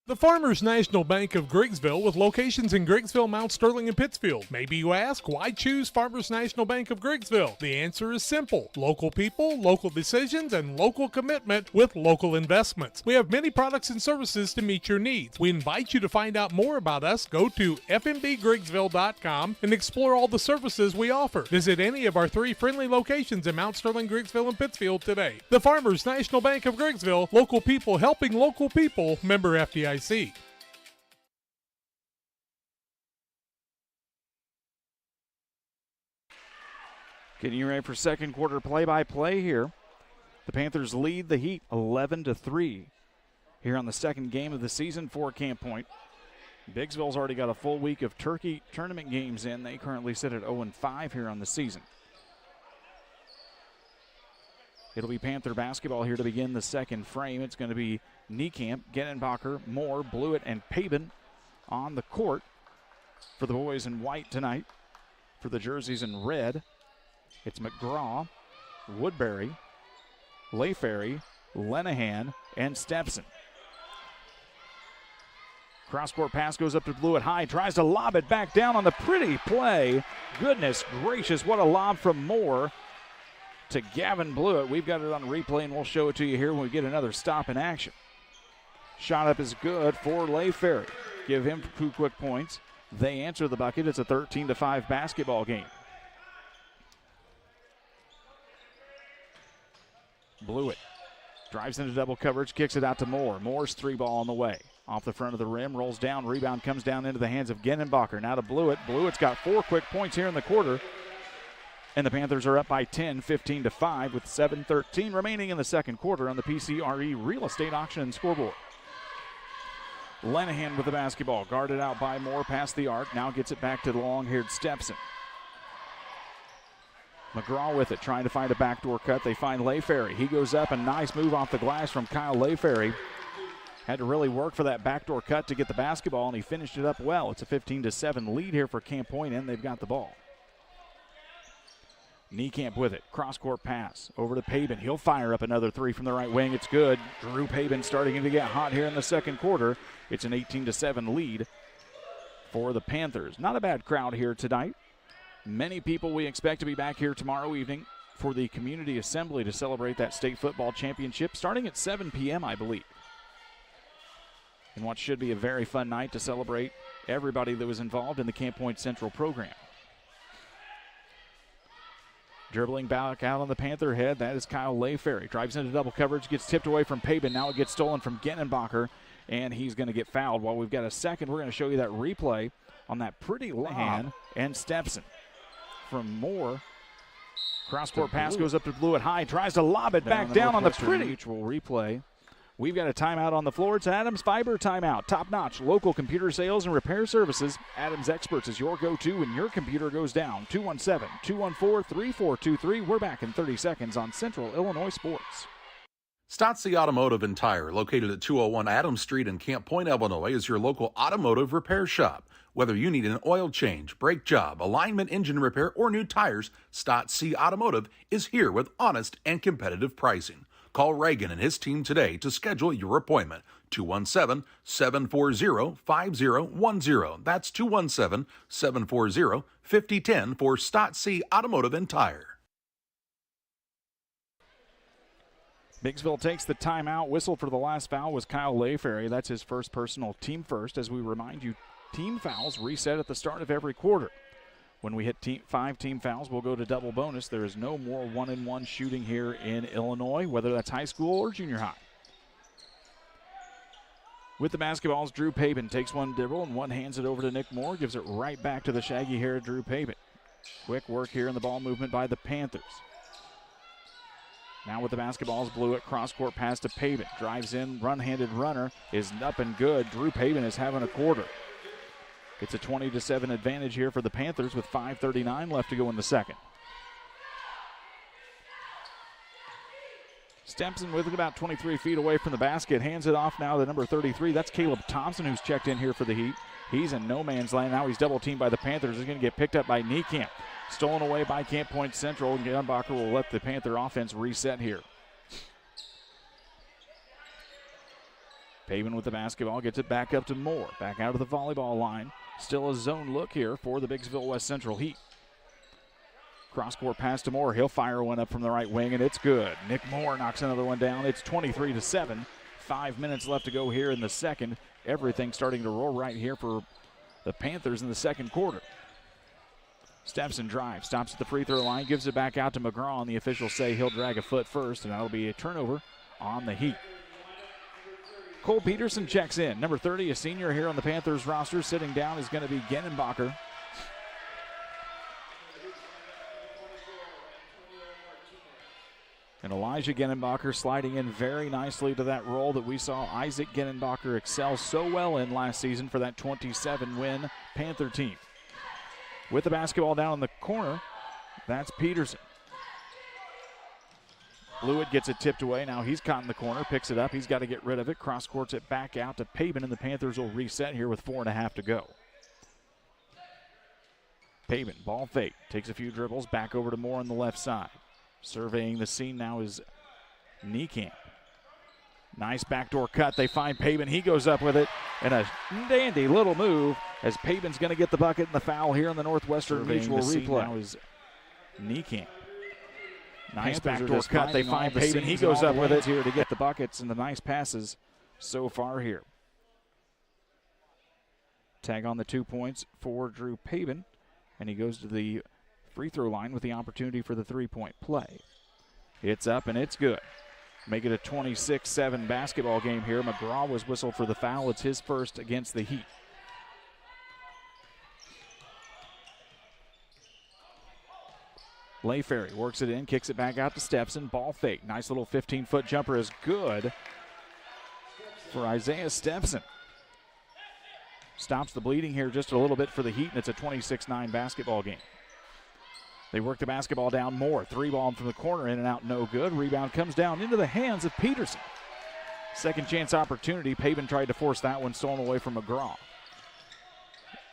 N: The Farmers National Bank of Griggsville with locations in Griggsville, Mount Sterling, and Pittsfield. Maybe you ask, why choose Farmers National Bank of Griggsville? The answer is simple. Local people, local decisions, and local commitment with local investments. We have many products and services to meet your needs. We invite you to find out more about us. Go to fmbgriggsville.com and explore all the services we offer. Visit any of our 3 friendly locations in Mount Sterling, Griggsville, and Pittsfield today. The Farmers National Bank of Griggsville, local people helping local people, member FDIC.
A: Getting you ready for second quarter play-by-play here. The Panthers lead the Heat 11-3 here on the second game of the season for Camp Point. Biggsville's already got a full week of Turkey tournament games in. They currently sit at 0-5 here on the season. It'll be Panther basketball here to begin the second frame. It's going to be Niekamp, Genenbacher, Moore, Blewett, and Paben on the court for the boys in white tonight. For the jerseys in red, it's McGraw, Woodbury, Layferry, Lenahan, and Stepson. Cross-court pass goes up to Blewett high, tries to lob it back down on the pretty play. Goodness gracious, what a lob from Moore to Gavin Blewett. We've got it on replay, and we'll show it to you here when we get another stop in action. Shot up is good for Layferry. Give him 2 quick points. They answer the bucket. It's a 13-5 basketball game. Blewett drives into double coverage, kicks it out to Moore. Moore's 3 ball on the way. Off the front of the rim, rolls down, rebound comes down into the hands of Genenbacher. Now to Blewett. Blewett's got 4 quick points here in the quarter. And the Panthers are up by 10, 15-5 with 7:13 remaining in the second quarter on the PCRE Real Estate Auction and Scoreboard. Lenahan with the basketball, guarded out by Moore past the arc. Now gets it back to the long-haired Stepson. McGraw with it, trying to find a backdoor cut. They find Layferry. He goes up, a nice move off the glass from Kyle Layferry. Had to really work for that backdoor cut to get the basketball, and he finished it up well. It's a 15-7 lead here for Camp Point, and they've got the ball. Niekamp with it. Cross-court pass over to Paben. He'll fire up another 3 from the right wing. It's good. Drew Paben starting to get hot here in the second quarter. It's an 18-7 lead for the Panthers. Not a bad crowd here tonight. Many people we expect to be back here tomorrow evening for the community assembly to celebrate that state football championship, starting at 7 p.m., I believe. And what should be a very fun night to celebrate everybody that was involved in the Camp Point Central program. Dribbling back out on the Panther head, that is Kyle Layferry. Drives into double coverage, gets tipped away from Pabin. Now it gets stolen from Genenbacher, and he's going to get fouled. While we've got a second, we're going to show you that replay on that pretty hand. And Stepson from Moore. Cross-court pass goes up to Blewett high, tries to lob it back down on the pretty mutual replay. We've got a timeout on the floor. It's Adams Fiber timeout. Top-notch local computer sales and repair services. Adams Experts is your go-to when your computer goes down. 217-214-3423. We're back in 30 seconds on Central Illinois Sports.
B: Stotzi Automotive and Tire, located at 201 Adams Street in Camp Point, Illinois, is your local automotive repair shop. Whether you need an oil change, brake job, alignment, engine repair, or new tires, Stotzi Automotive is here with honest and competitive pricing. Call Reagan and his team today to schedule your appointment. 217-740-5010. That's 217-740-5010 for Stotzi Automotive and Tire.
A: Biggsville takes the timeout. Whistle for the last foul was Kyle Layferry. That's his first personal, team first. As we remind you, team fouls reset at the start of every quarter. When we hit 5 team fouls, we'll go to double bonus. There is no more 1-and-1 shooting here in Illinois, whether that's high school or junior high. With the basketballs, Drew Pabin takes one dribble and one hands it over to Nick Moore. Gives it right back to the shaggy hair of Drew Pabin. Quick work here in the ball movement by the Panthers. Now with the basketballs, Blewett, cross-court pass to Pabin. Drives in, run-handed runner is up and good. Drew Pabin is having a quarter. It's a 20-7 advantage here for the Panthers with 5:39 left to go in the second. Stepson with it about 23 feet away from the basket. Hands it off now to number 33. That's Caleb Thompson, who's checked in here for the Heat. He's in no man's land. Now he's double-teamed by the Panthers. He's going to get picked up by Niekamp. Stolen away by Camp Point Central. Genenbacher will let the Panther offense reset here. Pavin with the basketball, gets it back up to Moore. Back out of the volleyball line. Still a zone look here for the Biggsville West Central Heat. Cross-court pass to Moore. He'll fire one up from the right wing, and it's good. Nick Moore knocks another one down. It's 23-7. 5 minutes left to go here in the second. Everything starting to roll right here for the Panthers in the second quarter. Stepson drives, stops at the free throw line, gives it back out to McGraw, and the officials say he'll drag a foot first, and that'll be a turnover on the Heat. Cole Peterson checks in. Number 30, a senior here on the Panthers roster. Sitting down is going to be Genenbacher. And Elijah Genenbacher sliding in very nicely to that role that we saw Isaac Genenbacher excel so well in last season for that 27-win Panther team. With the basketball down in the corner, that's Peterson. Blewett gets it tipped away. Now he's caught in the corner, picks it up. He's got to get rid of it. Cross-courts it back out to Pabin, and the Panthers will reset here with 4.5 to go. Pabin, ball fake, takes a few dribbles, back over to Moore on the left side. Surveying the scene now is Niekamp. Nice backdoor cut. They find Pabin. He goes up with it. And a dandy little move as Pabin's going to get the bucket and the foul here in the Northwestern Mutual replay. Now is Niekamp. Nice backdoor cut. They find Pabin. He goes up with it here to get the buckets and the nice passes so far here. Tag on the 2 points for Drew Pabin. And he goes to the free throw line with the opportunity for the three-point play. It's up and it's good. Make it a 26-7 basketball game here. McGraw was whistled for the foul. It's his first against the Heat. Layferry works it in, kicks it back out to Stepson. Ball fake. Nice little 15-foot jumper is good for Isaiah Stepson. Stops the bleeding here just a little bit for the Heat, and it's a 26-9 basketball game. They work the basketball down more. Three ball from the corner, in and out, no good. Rebound comes down into the hands of Peterson. Second chance opportunity. Pabin tried to force that one, stolen away from McGraw.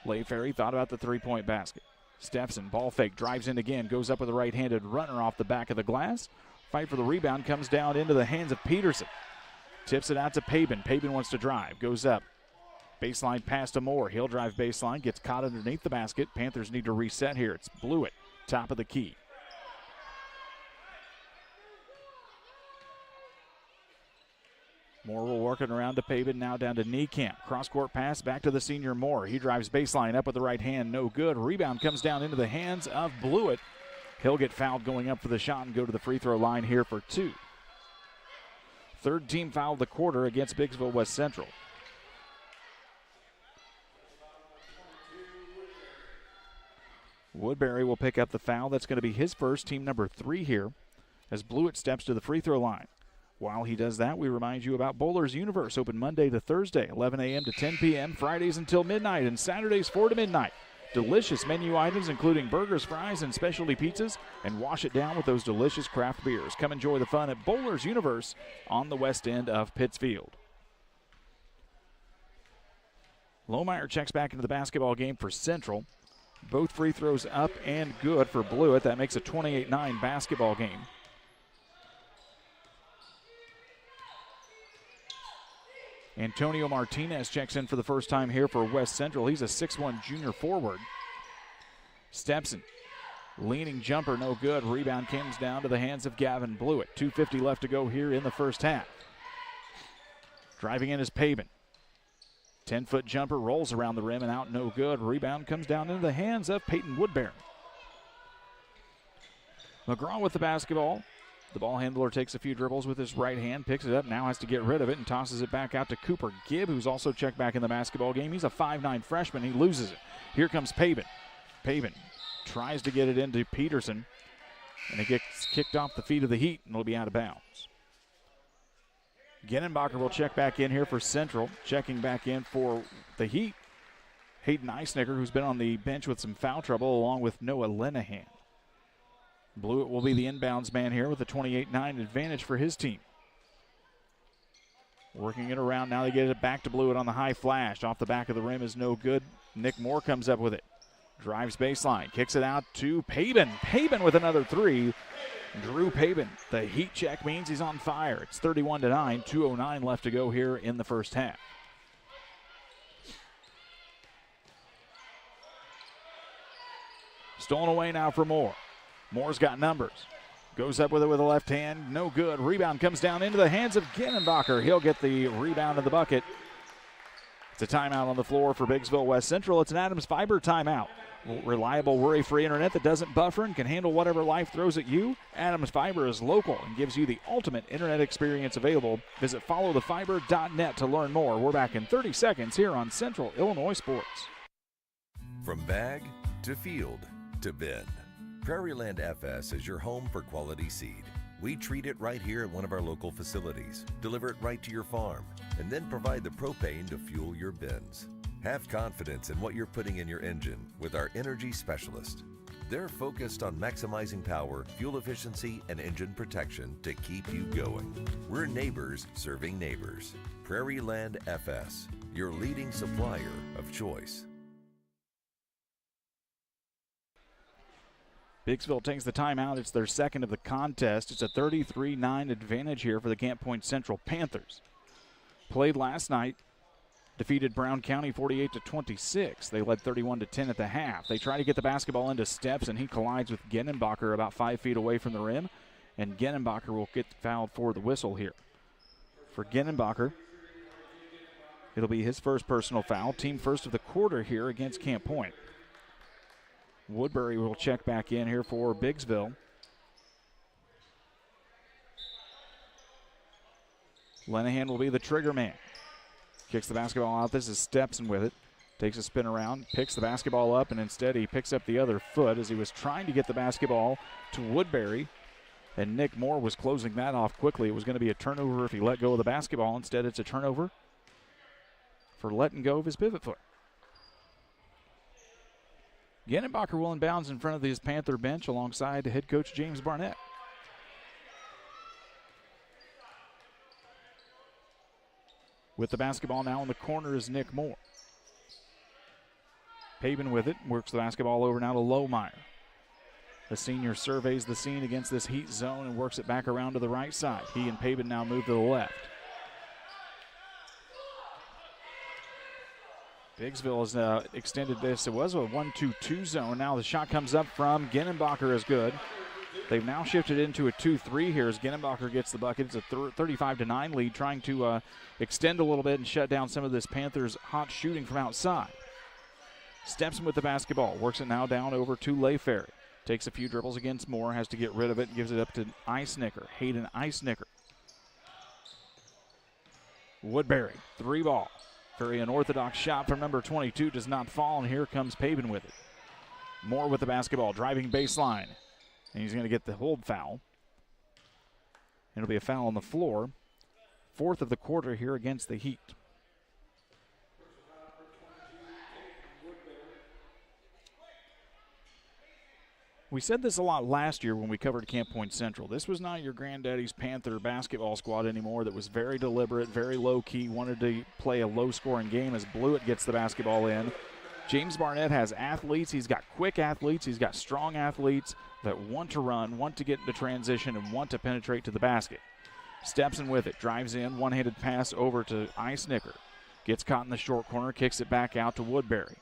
A: Layferry thought about the three-point basket. Stepson, ball fake, drives in again, goes up with a right-handed runner off the back of the glass. Fight for the rebound comes down into the hands of Peterson. Tips it out to Pabin. Pabin wants to drive, goes up. Baseline pass to Moore. He'll drive baseline, gets caught underneath the basket. Panthers need to reset here. It's Blewett, top of the key. Moore will work it around to Pabin, now down to Niekamp. Cross-court pass back to the senior Moore. He drives baseline up with the right hand, no good. Rebound comes down into the hands of Blewett. He'll get fouled going up for the shot and go to the free throw line here for 2. Third team foul of the quarter against Biggsville West Central. Woodbury will pick up the foul. That's going to be his first, team number 3 here, as Blewett steps to the free throw line. While he does that, we remind you about Bowler's Universe, open Monday to Thursday, 11 a.m. to 10 p.m., Fridays until midnight, and Saturdays 4 to midnight. Delicious menu items, including burgers, fries, and specialty pizzas, and wash it down with those delicious craft beers. Come enjoy the fun at Bowler's Universe on the west end of Pittsfield. Lohmeyer checks back into the basketball game for Central. Both free throws up and good for Blewett. That makes a 28-9 basketball game. Antonio Martinez checks in for the first time here for West Central. He's a 6'1 junior forward. Stepson, leaning jumper, no good. Rebound comes down to the hands of Gavin Blewett. 2:50 left to go here in the first half. Driving in is Pabin. 10-foot jumper rolls around the rim and out, no good. Rebound comes down into the hands of Peyton Woodbury. McGraw with the basketball. The ball handler takes a few dribbles with his right hand, picks it up, now has to get rid of it, and tosses it back out to Cooper Gibb, who's also checked back in the basketball game. He's a 5'9 freshman. He loses it. Here comes Pabin. Pabin tries to get it into Peterson, and it gets kicked off the feet of the Heat, and it'll be out of bounds. Genenbacher will check back in here for Central. Checking back in for the Heat, Hayden Eisnicker, who's been on the bench with some foul trouble, along with Noah Lenahan. Blewett will be the inbounds man here with a 28-9 advantage for his team. Working it around, now they get it back to Blewett on the high flash. Off the back of the rim is no good. Nick Moore comes up with it. Drives baseline, kicks it out to Pabin. Pabin with another 3. Drew Pabin. The heat check means he's on fire. It's 31-9, 2:09 left to go here in the first half. Stolen away now for Moore. Moore's got numbers. Goes up with it with the left hand. No good. Rebound comes down into the hands of Genenbacher. He'll get the rebound in the bucket. It's a timeout on the floor for Biggsville West Central. It's an Adams Fiber timeout. Reliable, worry-free internet that doesn't buffer and can handle whatever life throws at you. Adams Fiber is local and gives you the ultimate internet experience available. Visit followthefiber.net to learn more. We're back in 30 seconds here on Central Illinois Sports.
E: From bag to field to bin, Prairieland FS is your home for quality seed. We treat it right here at one of our local facilities, deliver it right to your farm, and then provide the propane to fuel your bins. Have confidence in what you're putting in your engine with our energy specialist. They're focused on maximizing power, fuel efficiency, and engine protection to keep you going. We're neighbors serving neighbors. Prairieland FS, your leading supplier of choice.
A: Biggsville takes the timeout. It's their second of the contest. It's a 33-9 advantage here for the Camp Point Central Panthers. Played last night, defeated Brown County 48-26. They led 31-10 at the half. They try to get the basketball into Steps, and he collides with Genenbacher about 5 feet away from the rim, and Genenbacher will get fouled for the whistle here. For Genenbacher, it'll be his first personal foul, team first of the quarter here against Camp Point. Woodbury will check back in here for Biggsville. Lenahan will be the trigger man. Kicks the basketball out. This is Stepson with it. Takes a spin around, picks the basketball up, and instead he picks up the other foot as he was trying to get the basketball to Woodbury. And Nick Moore was closing that off quickly. It was going to be a turnover if he let go of the basketball. Instead, it's a turnover for letting go of his pivot foot. Genenbacher will inbounds in front of his Panther bench alongside head coach James Barnett. With the basketball now in the corner is Nick Moore. Pabin with it, works the basketball over now to Lohmeyer. The senior surveys the scene against this heat zone and works it back around to the right side. He and Pabin now move to the left. Biggsville has extended this. It was a 1-2-2 zone. Now the shot comes up from Genenbacher is good. They've now shifted into a 2-3 here as Genenbacher gets the bucket. It's a 35-9 lead, trying to extend a little bit and shut down some of this Panthers' hot shooting from outside. Stepson with the basketball, works it now down over to Layferry. Takes a few dribbles against Moore, has to get rid of it, gives it up to Eisnicker, Hayden Eisnicker. Woodbury, 3-ball. Very unorthodox shot from number 22, does not fall, and here comes Pabin with it. Moore with the basketball, driving baseline. And he's going to get the hold foul. It'll be a foul on the floor. 4th of the quarter here against the Heat. We said this a lot last year when we covered Camp Point Central. This was not your granddaddy's Panther basketball squad anymore that was very deliberate, very low-key, wanted to play a low-scoring game as Blewett gets the basketball in. James Barnett has athletes. He's got quick athletes. He's got strong athletes that want to run, want to get into transition, and want to penetrate to the basket. Stepson with it, drives in, one-handed pass over to Eisnicker. Gets caught in the short corner, kicks it back out to Woodbury.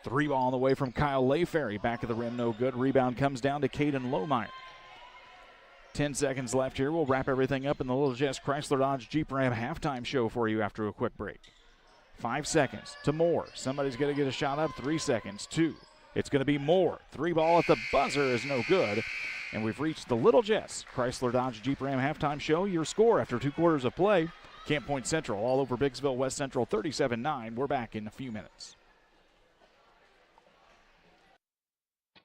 A: 3-ball on the way from Kyle Layferry. Back of the rim, no good. Rebound comes down to Caden Lohmeyer. 10 seconds left here. We'll wrap everything up in the Little Jess Chrysler Dodge Jeep Ram halftime show for you after a quick break. 5 seconds to Moore. Somebody's going to get a shot up. 3 seconds. 2. It's going to be Moore. 3-ball at the buzzer is no good. And we've reached the Little Jess Chrysler Dodge Jeep Ram halftime show. Your score after 2 quarters of play. Camp Point Central all over Biggsville West Central 37-9. We're back in a few minutes.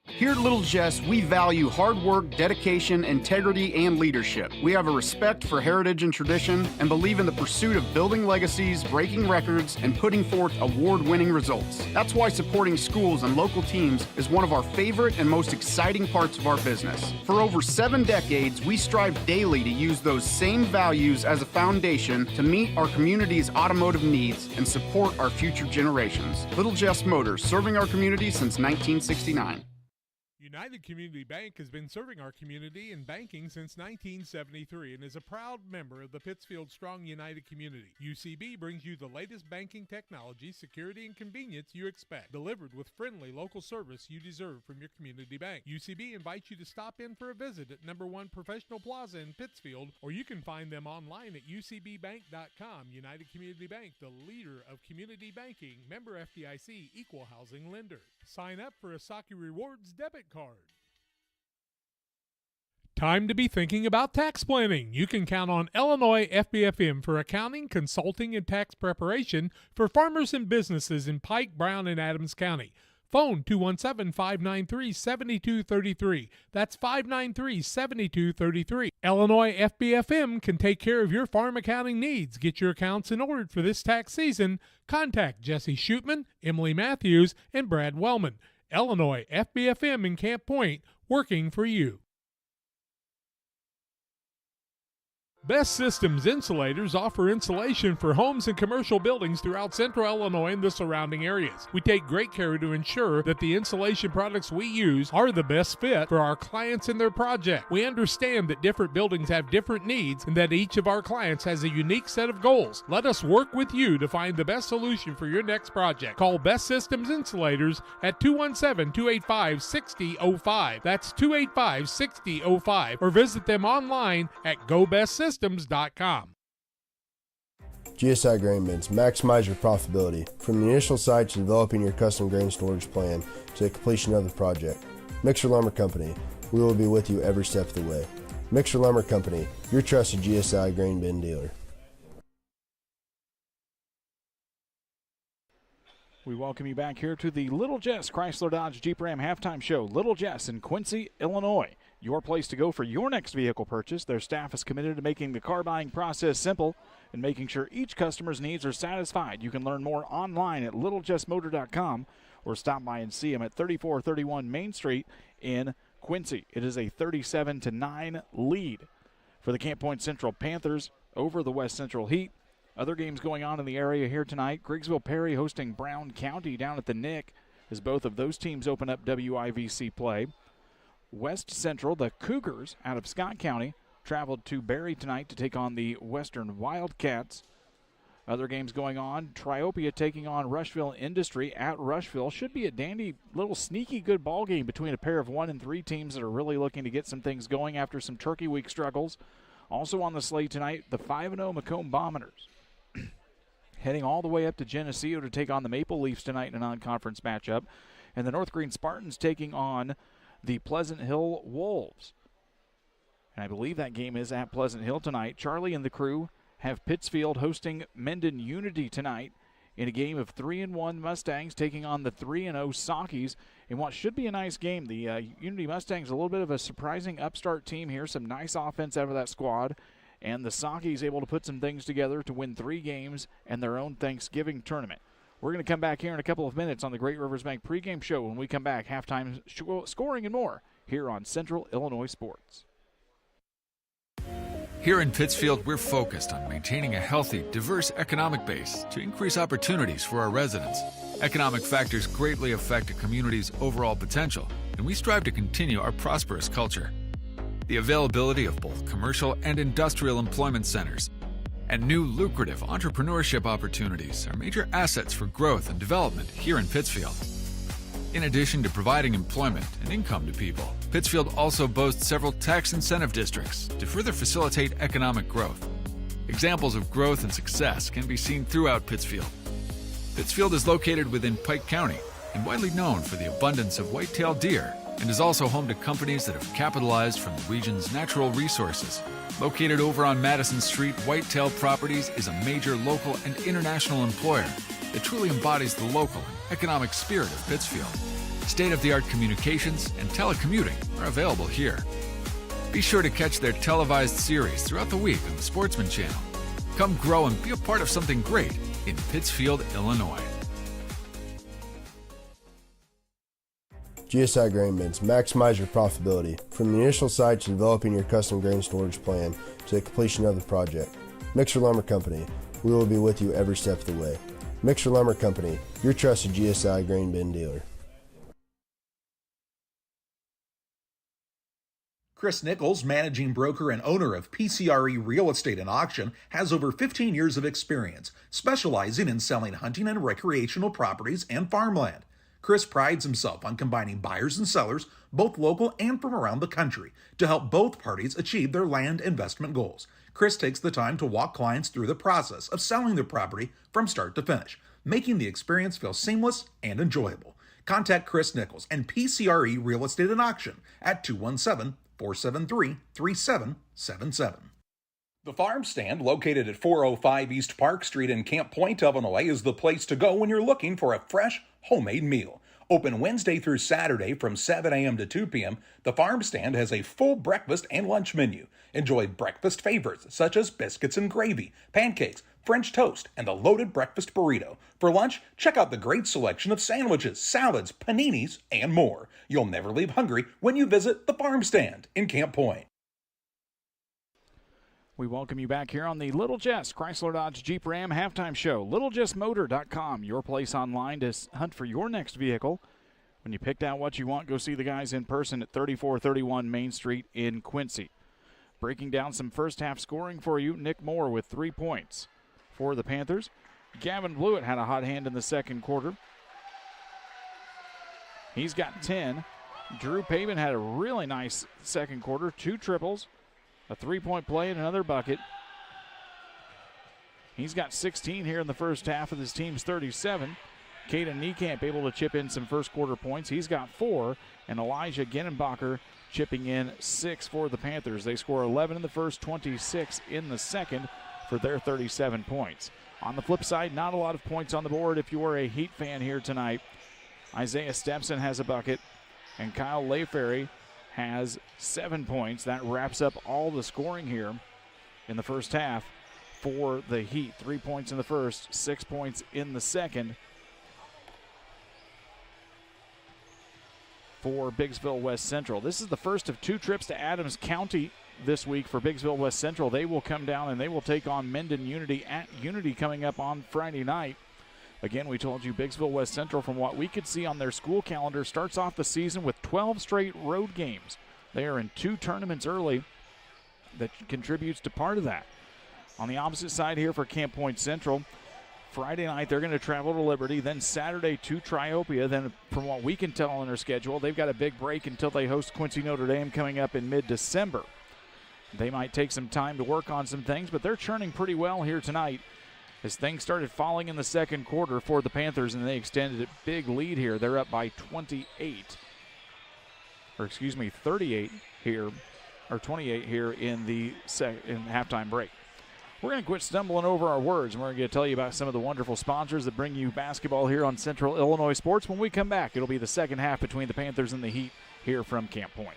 F: Here at Little Jess, we value hard work, dedication, integrity, and leadership. We have a respect for heritage and tradition and believe in the pursuit of building legacies, breaking records, and putting forth award-winning results. That's why supporting schools and local teams is one of our favorite and most exciting parts of our business. For over 7 decades, we strive daily to use those same values as a foundation to meet our community's automotive needs and support our future generations. Little Jess Motors, serving our community since 1969.
N: United Community Bank has been serving our community in banking since 1973 and is a proud member of the Pittsfield Strong United community. UCB brings you the latest banking technology, security, and convenience you expect, delivered with friendly local service you deserve from your community bank. UCB invites you to stop in for a visit at number 1 Professional Plaza in Pittsfield, or you can find them online at ucbbank.com. United Community Bank, the leader of community banking, member FDIC, equal housing lender. Sign up for a Saki Rewards debit card. Time to be thinking about tax planning. You can count on Illinois FBFM for accounting, consulting, and tax preparation for farmers and businesses in Pike, Brown, and Adams County. Phone 217-593-7233. That's 593-7233. Illinois FBFM can take care of your farm accounting needs. Get your accounts in order for this tax season. Contact Jesse Shootman, Emily Matthews, and Brad Wellman. Illinois FBFM in Camp Point, working for you. Best Systems Insulators offer insulation for homes and commercial buildings throughout central Illinois and the surrounding areas. We take great care to ensure that the insulation products we use are the best fit for our clients and their project. We understand that different buildings have different needs and that each of our clients has a unique set of goals. Let us work with you to find the best solution for your next project. Call Best Systems Insulators at 217-285-6005. That's 285-6005. Or visit them online at GoBestSystems.com.
G: GSI Grain Bins. Maximize your profitability. From the initial site to developing your custom grain storage plan to the completion of the project. Mixer Lumber Company. We will be with you every step of the way. Mixer Lumber Company, your trusted GSI Grain Bin dealer.
A: We welcome you back here to the Little Jess Chrysler Dodge Jeep Ram halftime show. Little Jess in Quincy, Illinois. Your place to go for your next vehicle purchase. Their staff is committed to making the car buying process simple and making sure each customer's needs are satisfied. You can learn more online at littlejessmotor.com or stop by and see them at 3431 Main Street in Quincy. It is a 37-9 lead for the Camp Point Central Panthers over the West Central Heat. Other games going on in the area here tonight. Griggsville Perry hosting Brown County down at the Nick as both of those teams open up WIVC play. West Central, the Cougars out of Scott County, traveled to Barry tonight to take on the Western Wildcats Other games going on, Triopia taking on Rushville Industry at Rushville. Should be a dandy, little sneaky good ball game between a pair of 1 and 3 teams that are really looking to get some things going after some Turkey Week struggles. Also on the slate tonight, the 5-0 Macomb Bombers heading all the way up to Geneseo to take on the Maple Leafs tonight in a non-conference matchup. And the North Green Spartans taking on the Pleasant Hill Wolves. And I believe that game is at Pleasant Hill tonight. Charlie and the crew have Pittsfield hosting Mendon Unity tonight in a game of 3-1 Mustangs taking on the 3-0 Sockies in what should be a nice game. The Unity Mustangs a little bit of a surprising upstart team here. Some nice offense out of that squad. And the Sockies able to put some things together to win 3 games and their own Thanksgiving tournament. We're going to come back here in a couple of minutes on the Great Rivers Bank pregame show. When we come back, halftime scoring and more here on Central Illinois Sports.
H: Here in Pittsfield, we're focused on maintaining a healthy, diverse economic base to increase opportunities for our residents. Economic factors greatly affect a community's overall potential, and we strive to continue our prosperous culture. The availability of both commercial and industrial employment centers and new lucrative entrepreneurship opportunities are major assets for growth and development here in Pittsfield. In addition to providing employment and income to people, Pittsfield also boasts several tax incentive districts to further facilitate economic growth. Examples of growth and success can be seen throughout Pittsfield. Pittsfield is located within Pike County and widely known for the abundance of white-tailed deer, and is also home to companies that have capitalized from the region's natural resources. Located over on Madison Street, Whitetail Properties is a major local and international employer that truly embodies the local and economic spirit of Pittsfield. State-of-the-art communications and telecommuting are available here. Be sure to catch their televised series throughout the week on the Sportsman Channel. Come grow and be a part of something great in Pittsfield, Illinois.
G: GSI Grain Bins, maximize your profitability. From the initial site to developing your custom grain storage plan to the completion of the project. Mixer Lumber Company, we will be with you every step of the way. Mixer Lumber Company, your trusted GSI grain bin dealer.
B: Chris Nichols, managing broker and owner of PCRE Real Estate and Auction, has over 15 years of experience, specializing in selling hunting and recreational properties and farmland. Chris prides himself on combining buyers and sellers, both local and from around the country, to help both parties achieve their land investment goals. Chris takes the time to walk clients through the process of selling their property from start to finish, making the experience feel seamless and enjoyable. Contact Chris Nichols and PCRE Real Estate and Auction at 217-473-3777. The Farm Stand, located at 405 East Park Street in Camp Point, Illinois, is the place to go when you're looking for a fresh, homemade meal. Open Wednesday through Saturday from 7 a.m. to 2 p.m., the Farm Stand has a full breakfast and lunch menu. Enjoy breakfast favorites such as biscuits and gravy, pancakes, French toast, and the loaded breakfast burrito. For lunch, check out the great selection of sandwiches, salads, paninis, and more. You'll never leave hungry when you visit the Farm Stand in Camp Point.
A: We welcome you back here on the Little Jess Chrysler Dodge Jeep Ram halftime show. LittleJessMotor.com, your place online to hunt for your next vehicle. When you picked out what you want, go see the guys in person at 3431 Main Street in Quincy. Breaking down some first half scoring for you, Nick Moore with 3 points for the Panthers. Gavin Blewett had a hot hand in the second quarter. He's got 10. Drew Pavin had a really nice second quarter, 2 triples. A 3-point play and another bucket. He's got 16 here in the first half of his team's 37. Caden Niekamp able to chip in some first quarter points. He's got 4. And Elijah Genenbacher chipping in 6 for the Panthers. They score 11 in the first, 26 in the second for their 37 points. On the flip side, not a lot of points on the board if you are a Heat fan here tonight. Isaiah Stepson has a bucket, and Kyle Layferry has 7 points. That wraps up all the scoring here in the first half for the Heat. 3 points in the first, 6 points in the second for Biggsville West Central. This is the first of 2 trips to Adams County this week for Biggsville West Central. They will come down and they will take on Mendon Unity at Unity coming up on Friday night. Again, we told you Biggsville West Central, from what we could see on their school calendar, starts off the season with 12 straight road games. They are in 2 tournaments early. That contributes to part of that. On the opposite side here for Camp Point Central, Friday night they're going to travel to Liberty, then Saturday to Triopia. Then from what we can tell on their schedule, they've got a big break until they host Quincy Notre Dame coming up in mid-December. They might take some time to work on some things, but they're churning pretty well here tonight as things started falling in the second quarter for the Panthers, and they extended a big lead here. They're up by 38 here, or 28 here in the halftime break. We're going to quit stumbling over our words, and we're going to tell you about some of the wonderful sponsors that bring you basketball here on Central Illinois Sports. When we come back, it'll be the second half between the Panthers and the Heat here from Camp Point.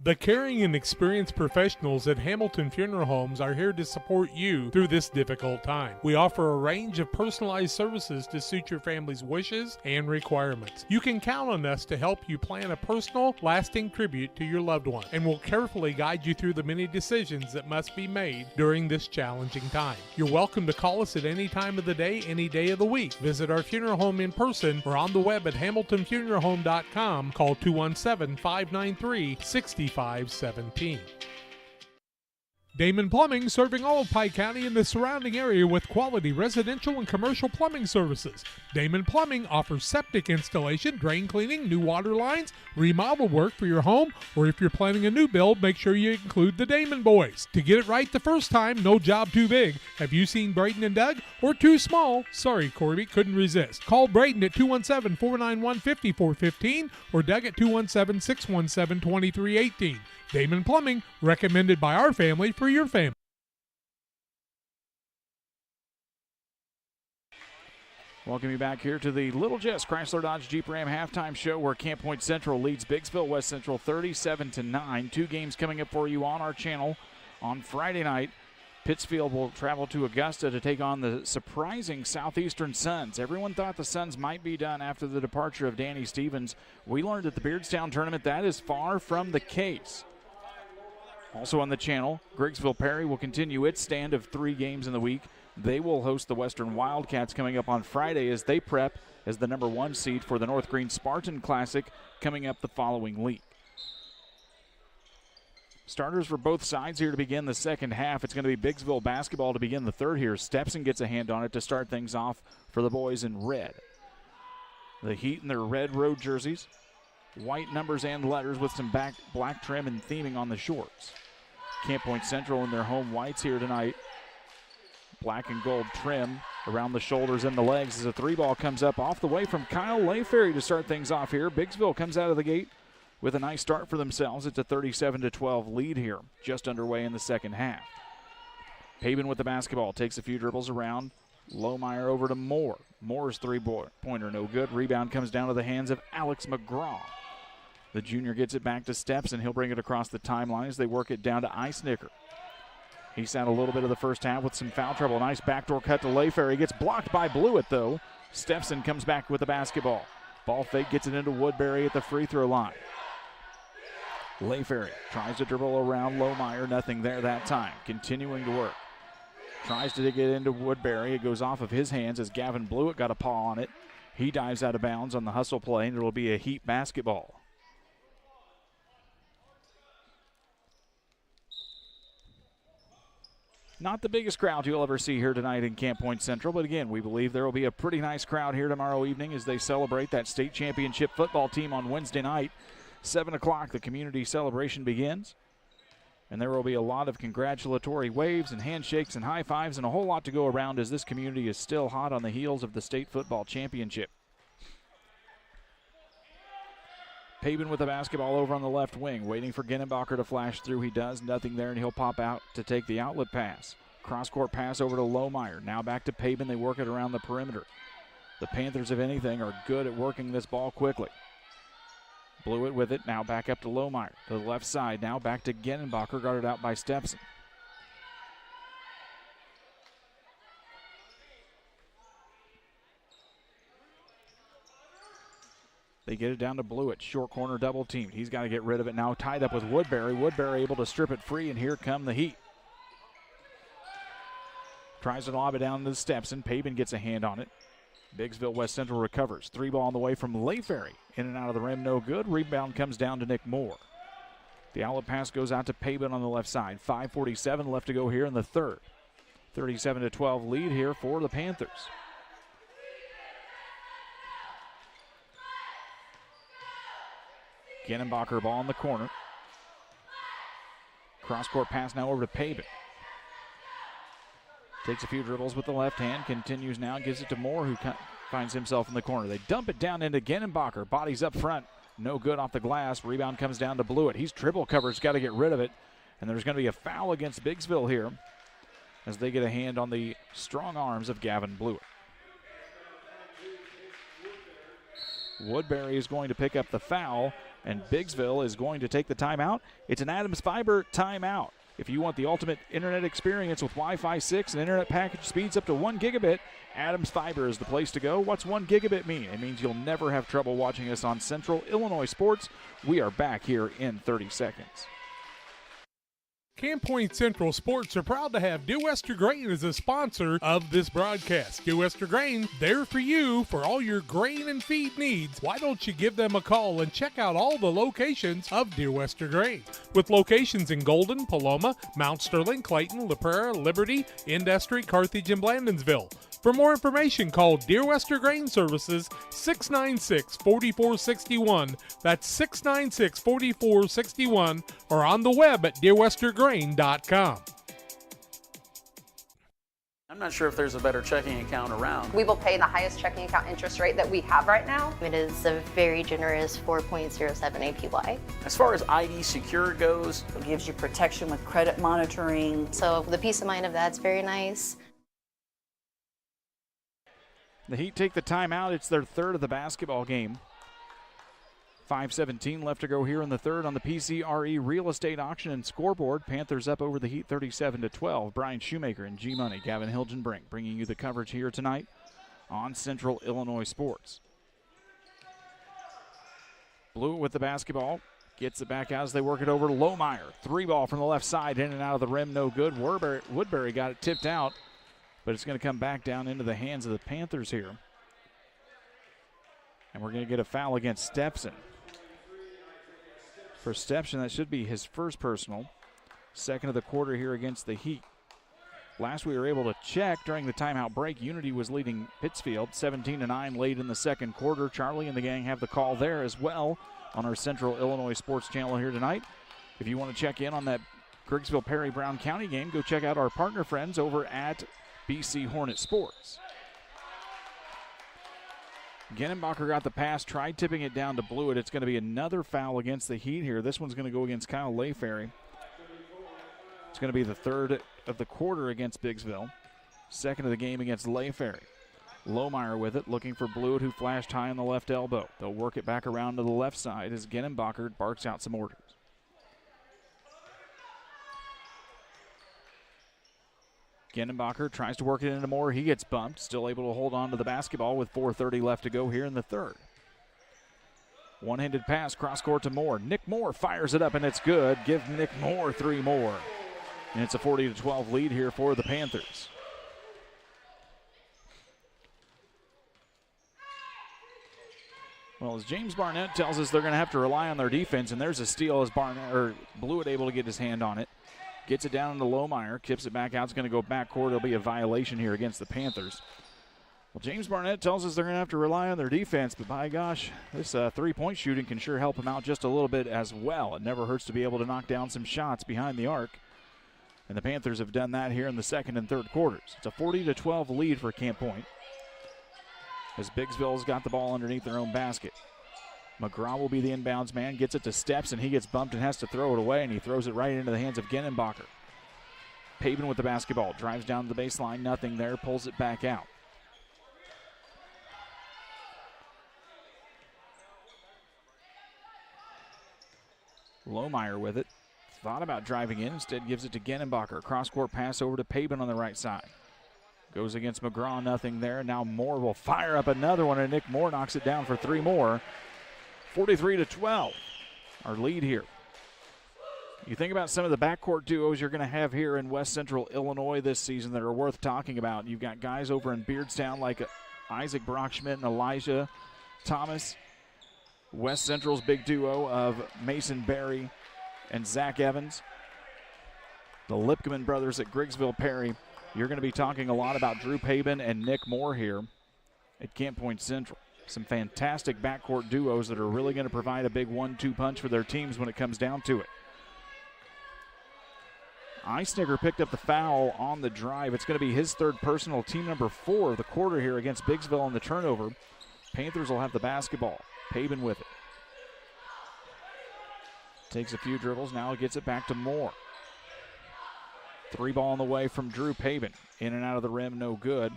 N: The caring and experienced professionals at Hamilton Funeral Homes are here to support you through this difficult time. We offer a range of personalized services to suit your family's wishes and requirements. You can count on us to help you plan a personal, lasting tribute to your loved one, and we'll carefully guide you through the many decisions that must be made during this challenging time. You're welcome to call us at any time of the day, any day of the week. Visit our funeral home in person or on the web at hamiltonfuneralhome.com. Call 217-593-6517. Damon Plumbing, serving all of Pike County and the surrounding area with quality residential and commercial plumbing services. Damon Plumbing offers septic installation, drain cleaning, new water lines, remodel work for your home, or if you're planning a new build, make sure you include the Damon boys. To get it right the first time, no job too big. Have you seen Braden and Doug? Or too small? Sorry, Corby, couldn't resist. Call Braden at 217-491-5415 or Doug at 217-617-2318. Damon Plumbing, recommended by our family for your family.
A: Welcome you back here to the Little Jess Chrysler Dodge Jeep Ram halftime show, where Camp Point Central leads Biggsville West Central 37-9. Two games coming up for you on our channel. On Friday night, Pittsfield will travel to Augusta to take on the surprising Southeastern Suns. Everyone thought the Suns might be done after the departure of Danny Stevens. We learned at the Beardstown tournament that is far from the case. Also on the channel, Biggsville Perry will continue its stand of 3 games in the week. They will host the Western Wildcats coming up on Friday as they prep as the number 1 seed for the North Green Spartan Classic coming up the following week. Starters for both sides here to begin the second half. It's going to be Biggsville basketball to begin the third here. Stepson gets a hand on it to start things off for the boys in red. The Heat in their red road jerseys. White numbers and letters with some black trim and theming on the shorts. Camp Point Central in their home whites here tonight. Black and gold trim around the shoulders and the legs as a 3-ball comes up off the way from Kyle Layferry to start things off here. Biggsville comes out of the gate with a nice start for themselves. It's a 37-12 lead here, just underway in the second half. Paben with the basketball, takes a few dribbles around. Lohmeyer over to Moore. Moore's 3-pointer no good. Rebound comes down to the hands of Alex McGraw. The junior gets it back to Stepson. He'll bring it across the timeline as they work it down to Eisnicker. He sat a little bit of the first half with some foul trouble. Nice backdoor cut to Layfair. He gets blocked by Blewett, though. Stepson comes back with the basketball. Ball fake gets it into Woodbury at the free throw line. Layfair tries to dribble around Lohmeyer. Nothing there that time. Continuing to work. Tries to get into Woodbury. It goes off of his hands as Gavin Blewett got a paw on it. He dives out of bounds on the hustle play, and it'll be a Heat basketball. Not the biggest crowd you'll ever see here tonight in Camp Point Central, but again, we believe there will be a pretty nice crowd here tomorrow evening as they celebrate that state championship football team on Wednesday night. 7 o'clock, the community celebration begins, and there will be a lot of congratulatory waves and handshakes and high fives and a whole lot to go around as this community is still hot on the heels of the state football championship. Paben with the basketball over on the left wing, waiting for Genenbacher to flash through. He does, nothing there, and he'll pop out to take the outlet pass. Cross-court pass over to Lohmeyer. Now back to Paben. They work it around the perimeter. The Panthers, if anything, are good at working this ball quickly. Blewett with it, now back up to Lohmeyer. To the left side, now back to Genenbacher, guarded out by Stepson. They get it down to Blewett. Short corner double teamed. He's got to get rid of it now. Tied up with Woodbury. Woodbury able to strip it free, and here come the Heat. Tries to lob it down to Stepson. Paben gets a hand on it. Biggsville West Central recovers. 3-ball on the way from Layferry. In and out of the rim, no good. Rebound comes down to Nick Moore. The outlet pass goes out to Pabin on the left side. 5:47 left to go here in the third. 37-12 lead here for the Panthers. Genenbacher ball in the corner. Cross-court pass now over to Pabin. Takes a few dribbles with the left hand, continues now, gives it to Moore, who finds himself in the corner. They dump it down into Genenbacher. Bodies up front. No good off the glass. Rebound comes down to Blewett. He's triple coverage, got to get rid of it. And there's going to be a foul against Biggsville here as they get a hand on the strong arms of Gavin Blewett. Woodbury is going to pick up the foul, and Biggsville is going to take the timeout. It's an Adams Fiber timeout. If you want the ultimate internet experience with Wi-Fi 6 and internet package speeds up to 1 gigabit, Adams Fiber is the place to go. What's 1 gigabit mean? It means you'll never have trouble watching us on Central Illinois Sports. We are back here in 30 seconds.
N: Camp Point Central Sports are proud to have Dear Wester Grain as a sponsor of this broadcast. Dear Wester Grain, there for you for all your grain and feed needs. Why don't you give them a call and check out all the locations of Dear Wester Grain? With locations in Golden, Paloma, Mount Sterling, Clayton, La Prairie, Liberty, Industry, Carthage, and Blandonsville. For more information, call Dear Wester Grain Services 696-4461. That's 696-4461, or on the web at dearwestergrain.com.
Q: I'm not sure if there's a better checking account around.
R: We will pay the highest checking account interest rate that we have right now.
S: It is a very generous 4.07 APY.
Q: As far as ID Secure goes,
T: It gives you protection with credit monitoring.
S: So the peace of mind of that's very nice.
A: The Heat take the timeout. It's their third of the basketball game. 5:17 left to go here in the third on the PCRE Real Estate Auction and Scoreboard. Panthers up over the Heat 37-12. Brian Shoemaker and G-Money, Gavin Hilgenbrink bringing you the coverage here tonight on Central Illinois Sports. Blewett with the basketball. Gets it back out as they work it over to Lohmeyer. 3-ball from the left side, in and out of the rim, no good. Woodbury got it tipped out, but it's going to come back down into the hands of the Panthers here. And we're going to get a foul against Stepson. For Stepson, that should be his first personal. Second of the quarter here against the Heat. Last we were able to check during the timeout break, Unity was leading Pittsfield 17-9 late in the second quarter. Charlie and the gang have the call there as well on our Central Illinois Sports channel here tonight. If you want to check in on that Griggsville Perry Brown County game, go check out our partner friends over at BC Hornet Sports. Genenbacher got the pass, tried tipping it down to Blewett. It's going to be another foul against the Heat here. This one's going to go against Kyle Layferry. It's going to be the third of the quarter against Biggsville. Second of the game against Layferry. Lohmeyer with it, looking for Blewett, who flashed high on the left elbow. They'll work it back around to the left side as Genenbacher barks out some orders. Genenbacher tries to work it into Moore. He gets bumped. Still able to hold on to the basketball with 4:30 left to go here in the third. One-handed pass, cross-court to Moore. Nick Moore fires it up, and it's good. Give Nick Moore 3 more. And it's a 40-12 lead here for the Panthers. Well, as James Barnett tells us, they're going to have to rely on their defense, and there's a steal as Blewett able to get his hand on it. Gets it down into Lohmeyer, tips it back out. It's going to go backcourt. There'll be a violation here against the Panthers. Well, James Barnett tells us they're going to have to rely on their defense, but by gosh, this three-point shooting can sure help them out just a little bit as well. It never hurts to be able to knock down some shots behind the arc, and the Panthers have done that here in the second and third quarters. It's a 40-12 lead for Camp Point as Biggsville's got the ball underneath their own basket. McGraw will be the inbounds man, gets it to Steps, and he gets bumped and has to throw it away, and he throws it right into the hands of Genenbacher. Pabin with the basketball, drives down to the baseline, nothing there, pulls it back out. Lohmeyer with it, thought about driving in, instead gives it to Genenbacher. Cross-court pass over to Pabin on the right side. Goes against McGraw, nothing there. Now Moore will fire up another one, and Nick Moore knocks it down for 3 more. 43-12, our lead here. You think about some of the backcourt duos you're going to have here in West Central Illinois this season that are worth talking about. You've got guys over in Beardstown like Isaac Brockschmidt and Elijah Thomas. West Central's big duo of Mason Berry and Zach Evans, the Lipkeman brothers at Biggsville Perry. You're going to be talking a lot about Drew Pabin and Nick Moore here at Camp Point Central. Some fantastic backcourt duos that are really going to provide a big 1-2 punch for their teams when it comes down to it. Eisnicker picked up the foul on the drive. It's going to be his third personal, team number 4 of the quarter here against Biggsville on the turnover. Panthers will have the basketball. Pabin with it. Takes a few dribbles, now gets it back to Moore. 3 ball on the way from Drew Pabin. In and out of the rim, no good.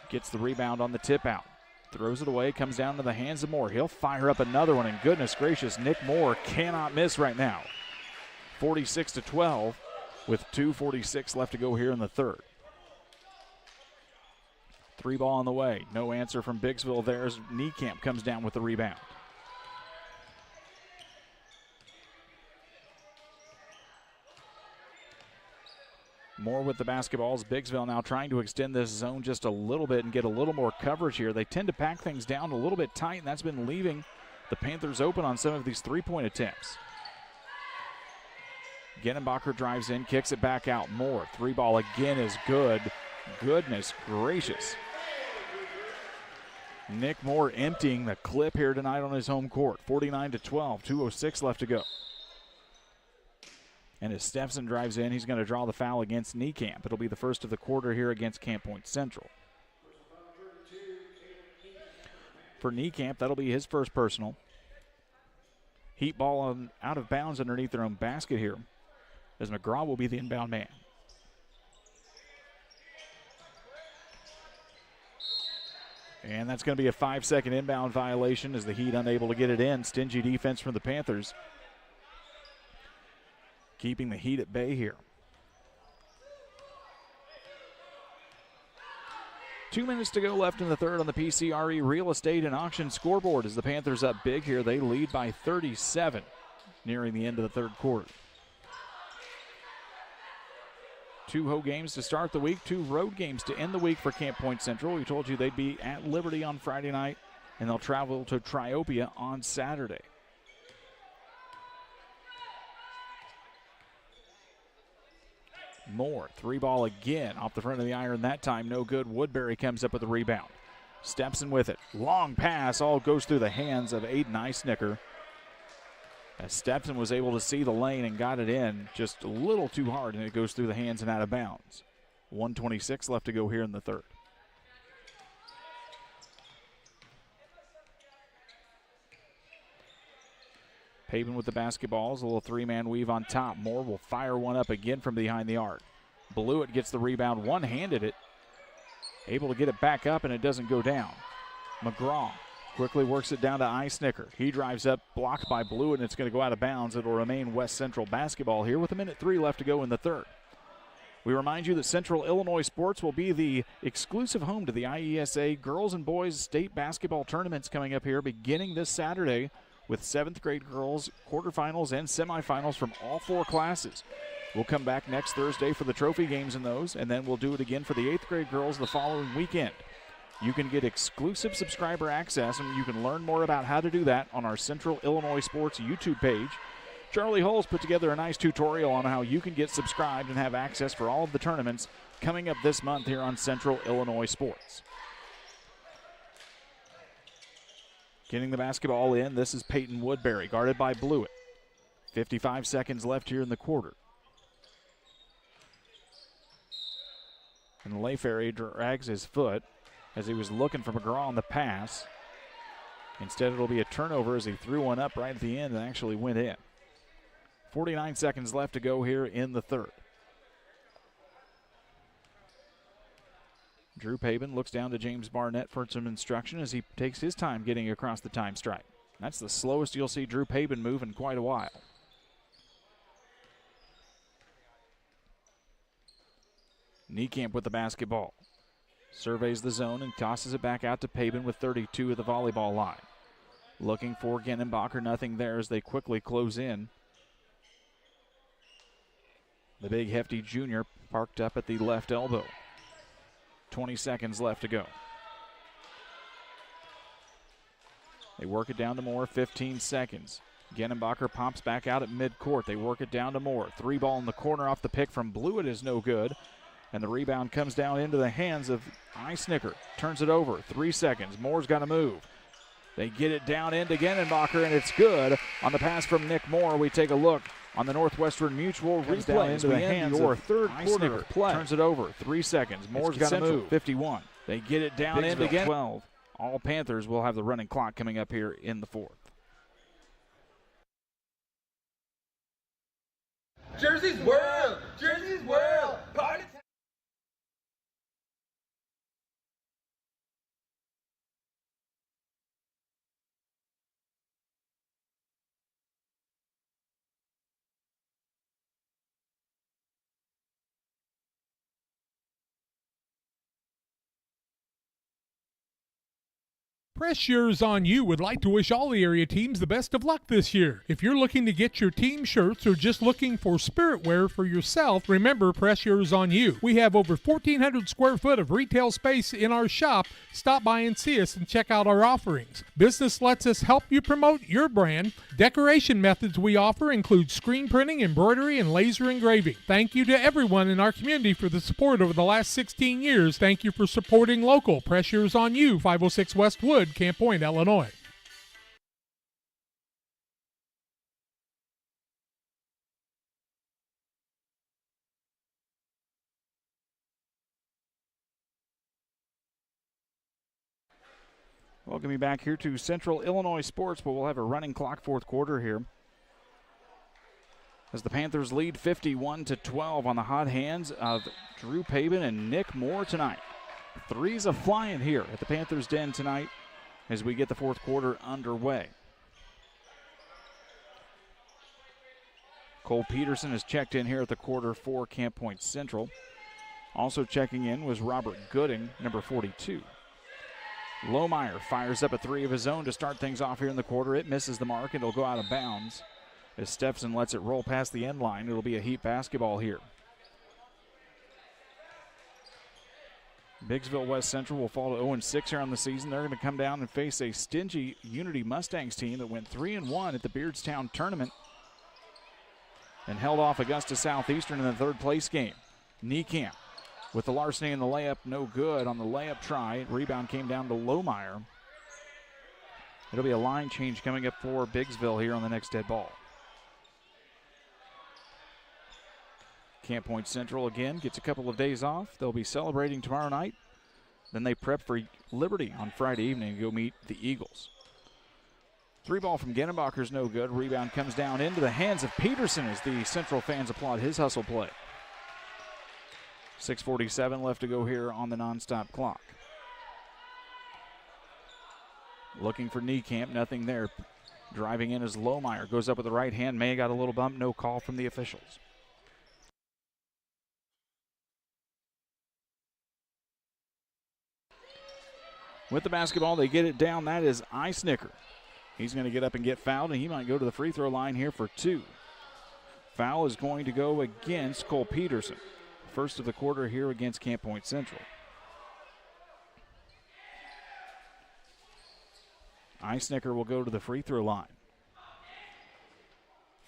A: Gets the rebound on the tip out. Throws it away, comes down to the hands of Moore. He'll fire up another one, and goodness gracious, Nick Moore cannot miss right now. 46-12 with 2:46 left to go here in the third. 3 ball on the way. No answer from Biggsville there as Niekamp comes down with the rebound. Moore with the basketballs. Biggsville now trying to extend this zone just a little bit and get a little more coverage here. They tend to pack things down a little bit tight, and that's been leaving the Panthers open on some of these three-point attempts. Genenbacher drives in, kicks it back out. Moore, 3 ball again is good. Goodness gracious. Nick Moore emptying the clip here tonight on his home court. 49-12, 2:06 left to go. And as Stephenson drives in, he's going to draw the foul against Niekamp. It'll be the first of the quarter here against Camp Point Central. For Niekamp, that'll be his first personal. Heat ball out of bounds underneath their own basket here, as McGraw will be the inbound man. And that's going to be a 5-second inbound violation as the Heat unable to get it in. Stingy defense from the Panthers, keeping the Heat at bay here. 2 minutes to go left in the third on the PCRE Real Estate and Auction scoreboard as the Panthers up big here. They lead by 37 nearing the end of the third quarter. 2 home games to start the week, 2 road games to end the week for Camp Point Central. We told you they'd be at Liberty on Friday night, and they'll travel to Triopia on Saturday. Moore, 3 ball again off the front of the iron that time, no good. Woodbury comes up with the rebound. Stepson with it. Long pass, all goes through the hands of Aiden Eisnicker. As Stepson was able to see the lane and got it in just a little too hard, and it goes through the hands and out of bounds. 1:26 left to go here in the third. Pabin with the basketballs, a little 3-man weave on top. Moore will fire one up again from behind the arc. Blewett gets the rebound, one-handed it. Able to get it back up, and it doesn't go down. McGraw quickly works it down to Eisnicker. He drives up, blocked by Blewett, and it's going to go out of bounds. It will remain West Central basketball here with 1:03 left to go in the third. We remind you that Central Illinois Sports will be the exclusive home to the IESA girls and boys state basketball tournaments coming up here beginning this Saturday, with 7th grade girls quarterfinals and semifinals from all 4 classes. We'll come back next Thursday for the trophy games in those, and then we'll do it again for the 8th grade girls the following weekend. You can get exclusive subscriber access, and you can learn more about how to do that on our Central Illinois Sports YouTube page. Charlie Hull's put together a nice tutorial on how you can get subscribed and have access for all of the tournaments coming up this month here on Central Illinois Sports. Getting the basketball in, this is Peyton Woodbury, guarded by Blewett. 55 seconds left here in the quarter. And Layferry drags his foot as he was looking for McGraw on the pass. Instead, it'll be a turnover as he threw one up right at the end and actually went in. 49 seconds left to go here in the third. Drew Pabin looks down to James Barnett for some instruction as he takes his time getting across the time stripe. That's the slowest you'll see Drew Pabin move in quite a while. Niekamp with the basketball. Surveys the zone and tosses it back out to Pabin with 32 at the volleyball line. Looking for Genenbacher, nothing there as they quickly close in. The big hefty junior parked up at the left elbow. 20 seconds left to go. They work it down to Moore, 15 seconds. Genenbacher pops back out at midcourt. They work it down to Moore. 3-ball in the corner off the pick from Blewett is no good. And the rebound comes down into the hands of Eisnicker. Turns it over. 3 seconds. Moore's got to move. They get it down into Genenbacher, and it's good. On the pass from Nick Moore, we take a look on the Northwestern Mutual replay into the hands of third quarter of play. Turns it over. 3 seconds. Moore's got to move. 51. They get it down into again. 12. All Panthers will have the running clock coming up here in the fourth.
I: Jersey's world! Jersey's world! Party time!
N: Press Yours On You would like to wish all the area teams the best of luck this year. If you're looking to get your team shirts or just looking for spirit wear for yourself, remember Press Yours On You. We have over 1,400 square foot of retail space in our shop. Stop by and see us and check out our offerings. Business lets us help you promote your brand. Decoration methods we offer include screen printing, embroidery, and laser engraving. Thank you to everyone in our community for the support over the last 16 years. Thank you for supporting local. Press Yours On You, 506 Westwood, Camp Point, Illinois.
A: Welcome you back here to Central Illinois Sports, but we'll have a running clock fourth quarter here. As the Panthers lead 51-12 on the hot hands of Drew Pabin and Nick Moore tonight. Threes a flying here at the Panthers' den tonight as we get the fourth quarter underway. Cole Peterson has checked in here at the quarter for Camp Point Central. Also checking in was Robert Gooding, number 42. Lohmeyer fires up a three of his own to start things off here in the quarter. It misses the mark and it'll go out of bounds. As Steffensen lets it roll past the end line, it'll be a Heat basketball here. Biggsville West Central will fall to 0-6 here on the season. They're going to come down and face a stingy Unity Mustangs team that went 3-1 at the Beardstown tournament and held off Augusta Southeastern in the third place game. Niekamp with the larceny and the layup, no good on the layup try. Rebound came down to Lohmeyer. It'll be a line change coming up for Biggsville here on the next dead ball. Camp Point Central again gets a couple of days off. They'll be celebrating tomorrow night. Then they prep for Liberty on Friday evening to go meet the Eagles. 3-ball from Genenbacher's no good. Rebound comes down into the hands of Peterson as the Central fans applaud his hustle play. 6:47 left to go here on the nonstop clock. Looking for Niekamp, nothing there. Driving in as Lohmeyer goes up with the right hand. May have got a little bump, no call from the officials. With the basketball, they get it down. That is Eisnicker. He's going to get up and get fouled, and he might go to the free throw line here for two. Foul is going to go against Cole Peterson. First of the quarter here against Camp Point Central. Eisnicker will go to the free throw line.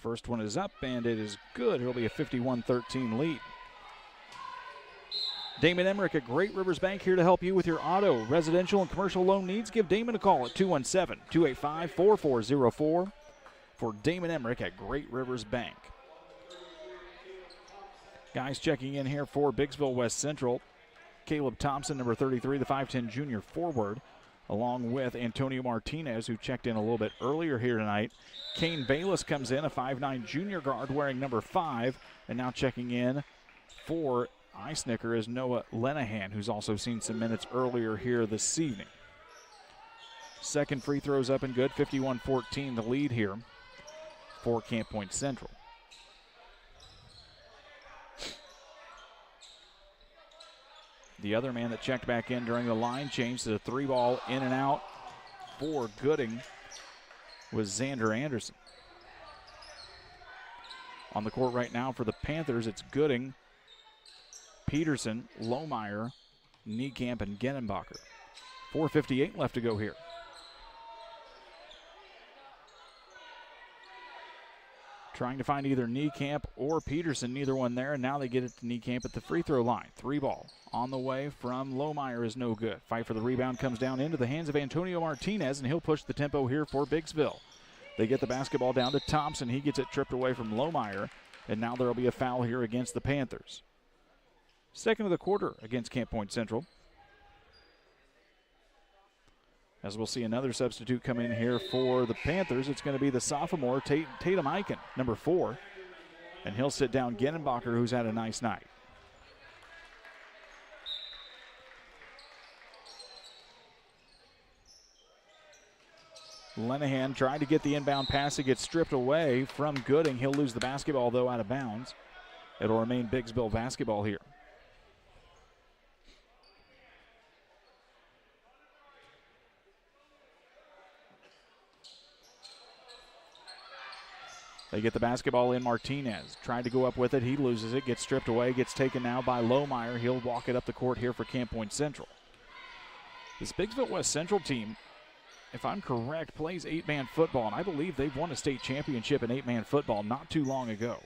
A: First one is up, and it is good. It'll be a 51-13 lead. Damon Emmerich at Great Rivers Bank here to help you with your auto, residential, and commercial loan needs. Give Damon a call at 217-285-4404 for Damon Emmerich at Great Rivers Bank. Guys checking in here for Biggsville West Central. Caleb Thompson, number 33, the 5'10 junior forward, along with Antonio Martinez, who checked in a little bit earlier here tonight. Kane Bayless comes in, a 5'9 junior guard wearing number 5, and now checking in for Eisnicker is Noah Lenahan, who's also seen some minutes earlier here this evening. Second free throw's up and good, 51-14 the lead here for Camp Point Central. The other man that checked back in during the line change to the 3-ball in and out for Gooding was Xander Anderson. On the court right now for the Panthers, it's Gooding, Peterson, Lohmeyer, Niekamp, and Genenbacher. 4:58 left to go here. Trying to find either Niekamp or Peterson, neither one there, and now they get it to Niekamp at the free throw line. 3 ball on the way from Lohmeyer is no good. Fight for the rebound comes down into the hands of Antonio Martinez, and he'll push the tempo here for Biggsville. They get the basketball down to Thompson. He gets it tripped away from Lohmeyer, and now there will be a foul here against the Panthers. Second of the quarter against Camp Point Central. As we'll see another substitute come in here for the Panthers, it's going to be the sophomore Tatum Eichen, number 4. And he'll sit down Genenbacher, who's had a nice night. Lenahan tried to get the inbound pass. It gets stripped away from Gooding. He'll lose the basketball, though, out of bounds. It'll remain Biggsville basketball here. They get the basketball in. Martinez tried to go up with it. He loses it, gets stripped away, gets taken now by Lohmeyer. He'll walk it up the court here for Camp Point Central. This Biggsville West Central team, if I'm correct, plays 8-man football, and I believe they've won a state championship in 8-man football not too long ago.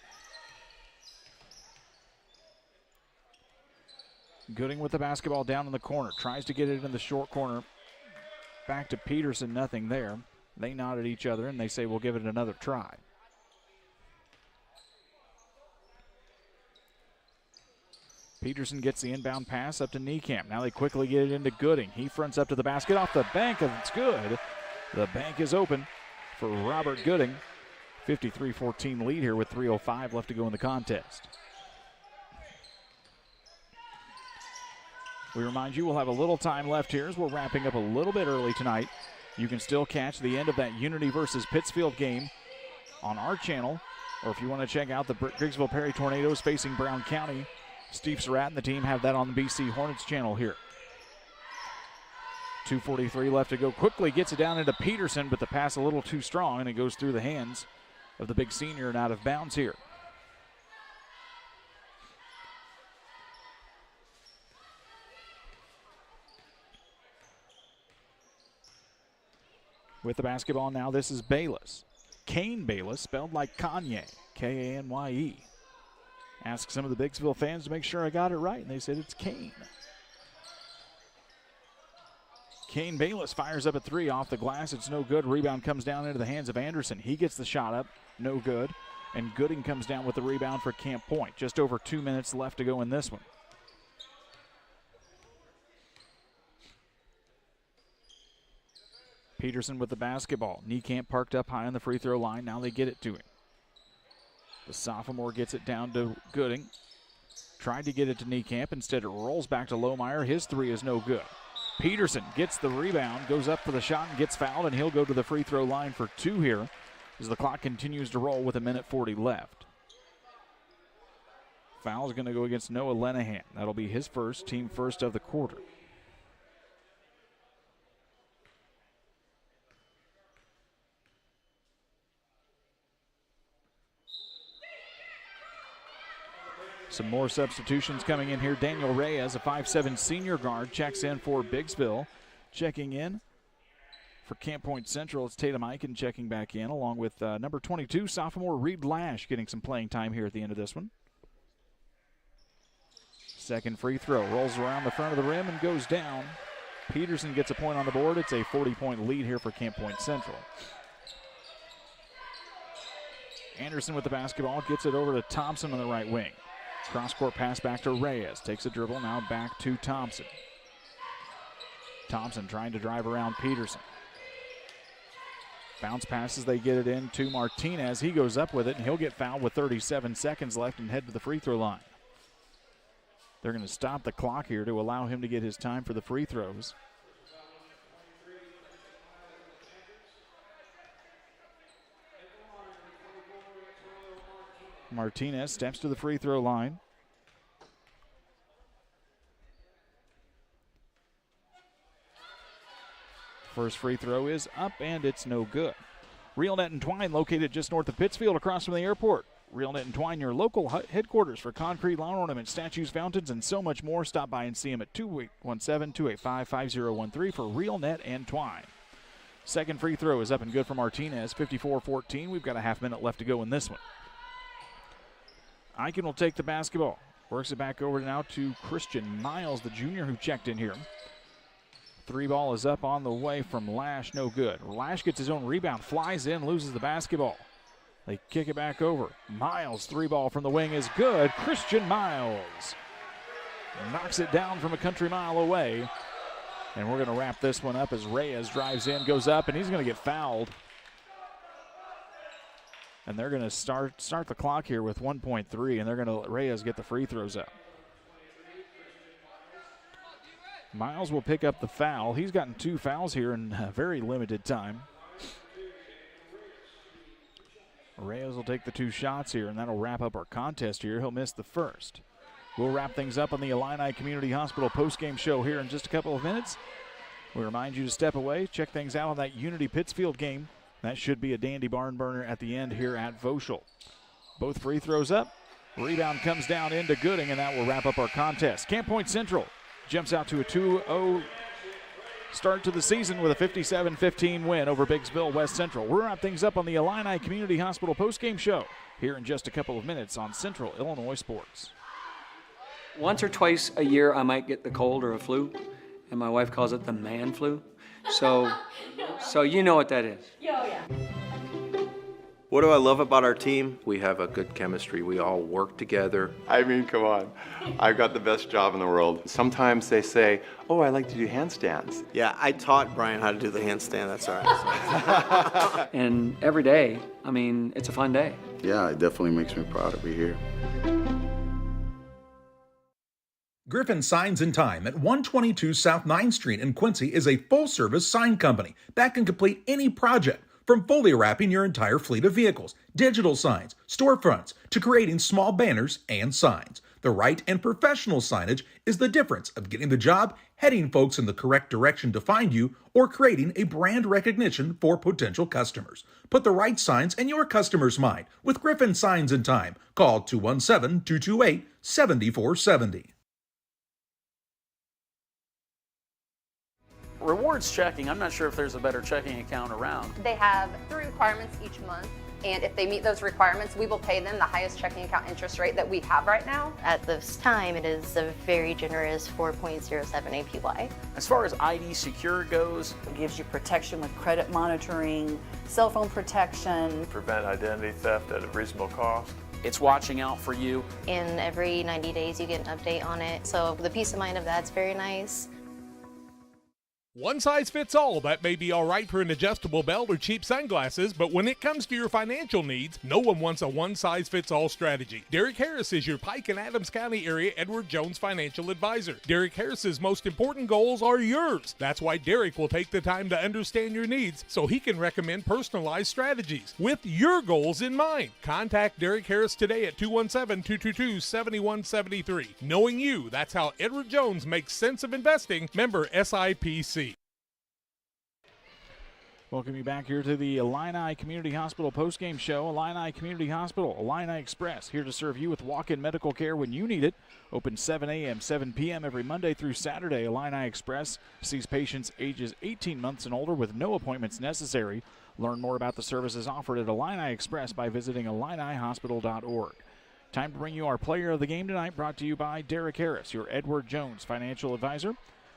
A: Gooding with the basketball down in the corner. Tries to get it in the short corner. Back to Peterson, nothing there. They nod at each other, and they say, we'll give it another try. Peterson gets the inbound pass up to Niekamp. Now they quickly get it into Gooding. He fronts up to the basket off the bank, and it's good. The bank is open for Robert Gooding. 53-14 lead here with 3:05 left to go in the contest. We remind you we'll have a little time left here as we're wrapping up a little bit early tonight. You can still catch the end of that Unity versus Pittsfield game on our channel, or if you want to check out the Biggsville Perry Tornadoes facing Brown County, Steve Surratt and the team have that on the BC Hornets channel here. 2:43 left to go. Quickly gets it down into Peterson, but the pass a little too strong, and it goes through the hands of the big senior and out of bounds here. With the basketball now, this is Bayless. Kane Bayless, spelled like Kanye, K-A-N-Y-E. Asked some of the Biggsville fans to make sure I got it right, and they said it's Kane. Kane Bayless fires up a 3 off the glass. It's no good. Rebound comes down into the hands of Anderson. He gets the shot up, no good. And Gooding comes down with the rebound for Camp Point. Just over 2 minutes left to go in this one. Peterson with the basketball. Niekamp parked up high on the free throw line. Now they get it to him. The sophomore gets it down to Gooding. Tried to get it to Niekamp. Instead, it rolls back to Lohmeyer. His 3 is no good. Peterson gets the rebound, goes up for the shot, and gets fouled, and he'll go to the free throw line for 2 here as the clock continues to roll with 1:40 left. Foul is going to go against Noah Lenahan. That'll be his first, team first of the quarter. Some more substitutions coming in here. Daniel Reyes, a 5'7" senior guard, checks in for Biggsville. Checking in for Camp Point Central, it's Tatum Eichen checking back in, along with number 22, sophomore Reed Lash, getting some playing time here at the end of this one. Second free throw, rolls around the front of the rim and goes down. Peterson gets a point on the board. It's a 40-point lead here for Camp Point Central. Anderson with the basketball, gets it over to Thompson on the right wing. Cross-court pass back to Reyes. Takes a dribble, now back to Thompson. Thompson trying to drive around Peterson. Bounce passes, they get it in to Martinez. He goes up with it, and he'll get fouled with 37 seconds left and head to the free throw line. They're going to stop the clock here to allow him to get his time for the free throws. Martinez steps to the free throw line. First free throw is up, and it's no good. Real Net and Twine, located just north of Pittsfield, across from the airport. Real Net and Twine, your local headquarters for concrete, lawn ornaments, statues, fountains, and so much more. Stop by and see them at 217-285-5013 for Real Net and Twine. Second free throw is up and good for Martinez, 54-14. We've got a half minute left to go in this one. Eichen will take the basketball. Works it back over now to Christian Miles, the junior who checked in here. 3 ball is up on the way from Lash, no good. Lash gets his own rebound, flies in, loses the basketball. They kick it back over. Miles, 3 ball from the wing is good. Christian Miles knocks it down from a country mile away. And we're going to wrap this one up as Reyes drives in, goes up, and he's going to get fouled. And they're going to start the clock here with 1.3, and they're going to let Reyes get the free throws up. Miles will pick up the foul. He's gotten 2 fouls here in a very limited time. Reyes will take the 2 shots here, and that'll wrap up our contest here. He'll miss the first. We'll wrap things up on the Illini Community Hospital postgame show here in just a couple of minutes. We remind you to step away, check things out on that Unity Pittsfield game. That should be a dandy barn burner at the end here at Voschel. Both free throws up. Rebound comes down into Gooding, and that will wrap up our contest. Camp Point Central jumps out to a 2-0 start to the season with a 57-15 win over Biggsville West Central. We'll wrap things up on the Illini Community Hospital postgame show here in just a couple of minutes on Central Illinois Sports.
J: Once or twice a year, I might get the cold or a flu, and my wife calls it the man flu. So you know what that is.
L: Yeah. What do I love about our team? We have a good chemistry. We all work together.
V: I mean, come on. I've got the best job in the world. Sometimes they say, oh, I like to do handstands.
L: Yeah, I taught Brian how to do the handstand. That's all right.
J: And every day, I mean, it's a fun day.
V: Yeah, it definitely makes me proud to be here.
B: Griffin Signs in Time at 122 South 9th Street in Quincy is a full-service sign company that can complete any project, from fully wrapping your entire fleet of vehicles, digital signs, storefronts, to creating small banners and signs. The right and professional signage is the difference of getting the job, heading folks in the correct direction to find you, or creating a brand recognition for potential customers. Put the right signs in your customer's mind with Griffin Signs in Time. Call 217-228-7470.
Q: Rewards checking, I'm not sure if there's a better checking account around.
R: They have 3 requirements each month, and if they meet those requirements, we will pay them the highest checking account interest rate that we have right now.
S: At this time, it is a very generous 4.07 APY.
Q: As far as ID Secure goes,
T: It gives you protection with credit monitoring, cell phone protection.
X: Prevent identity theft at a reasonable cost.
Q: it's watching out for you.
S: And every 90 days you get an update on it. So the peace of mind of that's very nice.
N: One size fits all. That may be all right for an adjustable belt or cheap sunglasses, but when it comes to your financial needs, no one wants a one-size-fits-all strategy. Derek Harris is your Pike and Adams County area Edward Jones financial advisor. Derek Harris's most important goals are yours. That's why Derek will take the time to understand your needs so he can recommend personalized strategies with your goals in mind. Contact Derek Harris today at 217-222-7173. Knowing you, that's how Edward Jones makes sense of investing. Member SIPC.
A: Welcome you back here to the Illini Community Hospital postgame show. Illini Community Hospital, Illini Express, here to serve you with walk-in medical care when you need it. Open 7 a.m., 7 p.m. every Monday through Saturday. Illini Express sees patients ages 18 months and older with no appointments necessary. Learn more about the services offered at Illini Express by visiting IlliniHospital.org. Time to bring you our player of the game tonight, brought to you by Derek Harris, your Edward Jones financial advisor.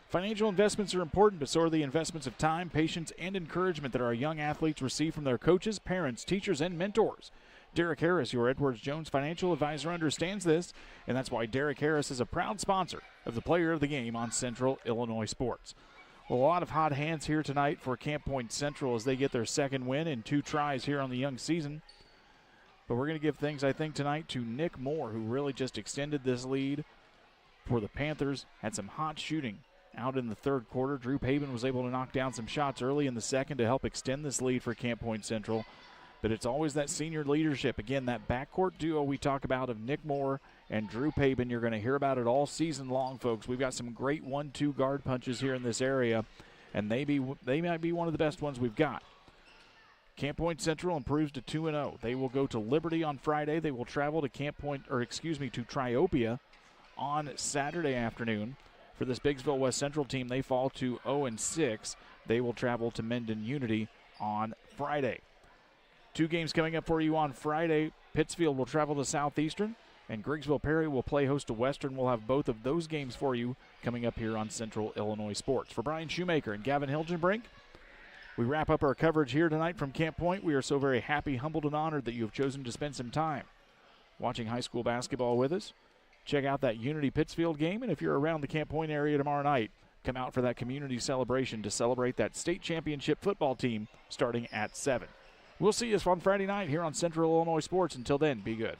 A: Financial investments are important, but so are the investments of time, patience, and encouragement that our young athletes receive from their coaches, parents, teachers, and mentors. Derek Harris, your Edwards Jones financial advisor, understands this, and that's why Derek Harris is a proud sponsor of the Player of the Game on Central Illinois Sports. Well, a lot of hot hands here tonight for Camp Point Central as they get their second win in 2 tries here on the young season. But we're going to give things, I think, tonight to Nick Moore, who really just extended this lead for the Panthers. Had some hot shooting out in the third quarter. Drew Paben was able to knock down some shots early in the second to help extend this lead for Camp Point Central. But it's always that senior leadership. Again, that backcourt duo we talk about of Nick Moore and Drew Paben. You're going to hear about it all season long, folks. We've got some great 1-2 guard punches here in this area, and they might be one of the best ones we've got. Camp Point Central improves to 2-0. They will go to Liberty on Friday. They will travel to to Triopia on Saturday afternoon. For this Biggsville West Central team, they fall to 0-6. They will travel to Menden Unity on Friday. 2 games coming up for you on Friday. Pittsfield will travel to Southeastern. and Biggsville Perry will play host to Western. We'll have both of those games for you coming up here on Central Illinois Sports. For Brian Shoemaker and Gavin Hilgenbrink, we wrap up our coverage here tonight from Camp Point. We are so very happy, humbled, and honored that you have chosen to spend some time watching high school basketball with us. Check out that Unity Pittsfield game, and if you're around the Camp Point area tomorrow night, come out for that community celebration to celebrate that state championship football team starting at 7. We'll see you on Friday night here on Central Illinois Sports. Until then, be good.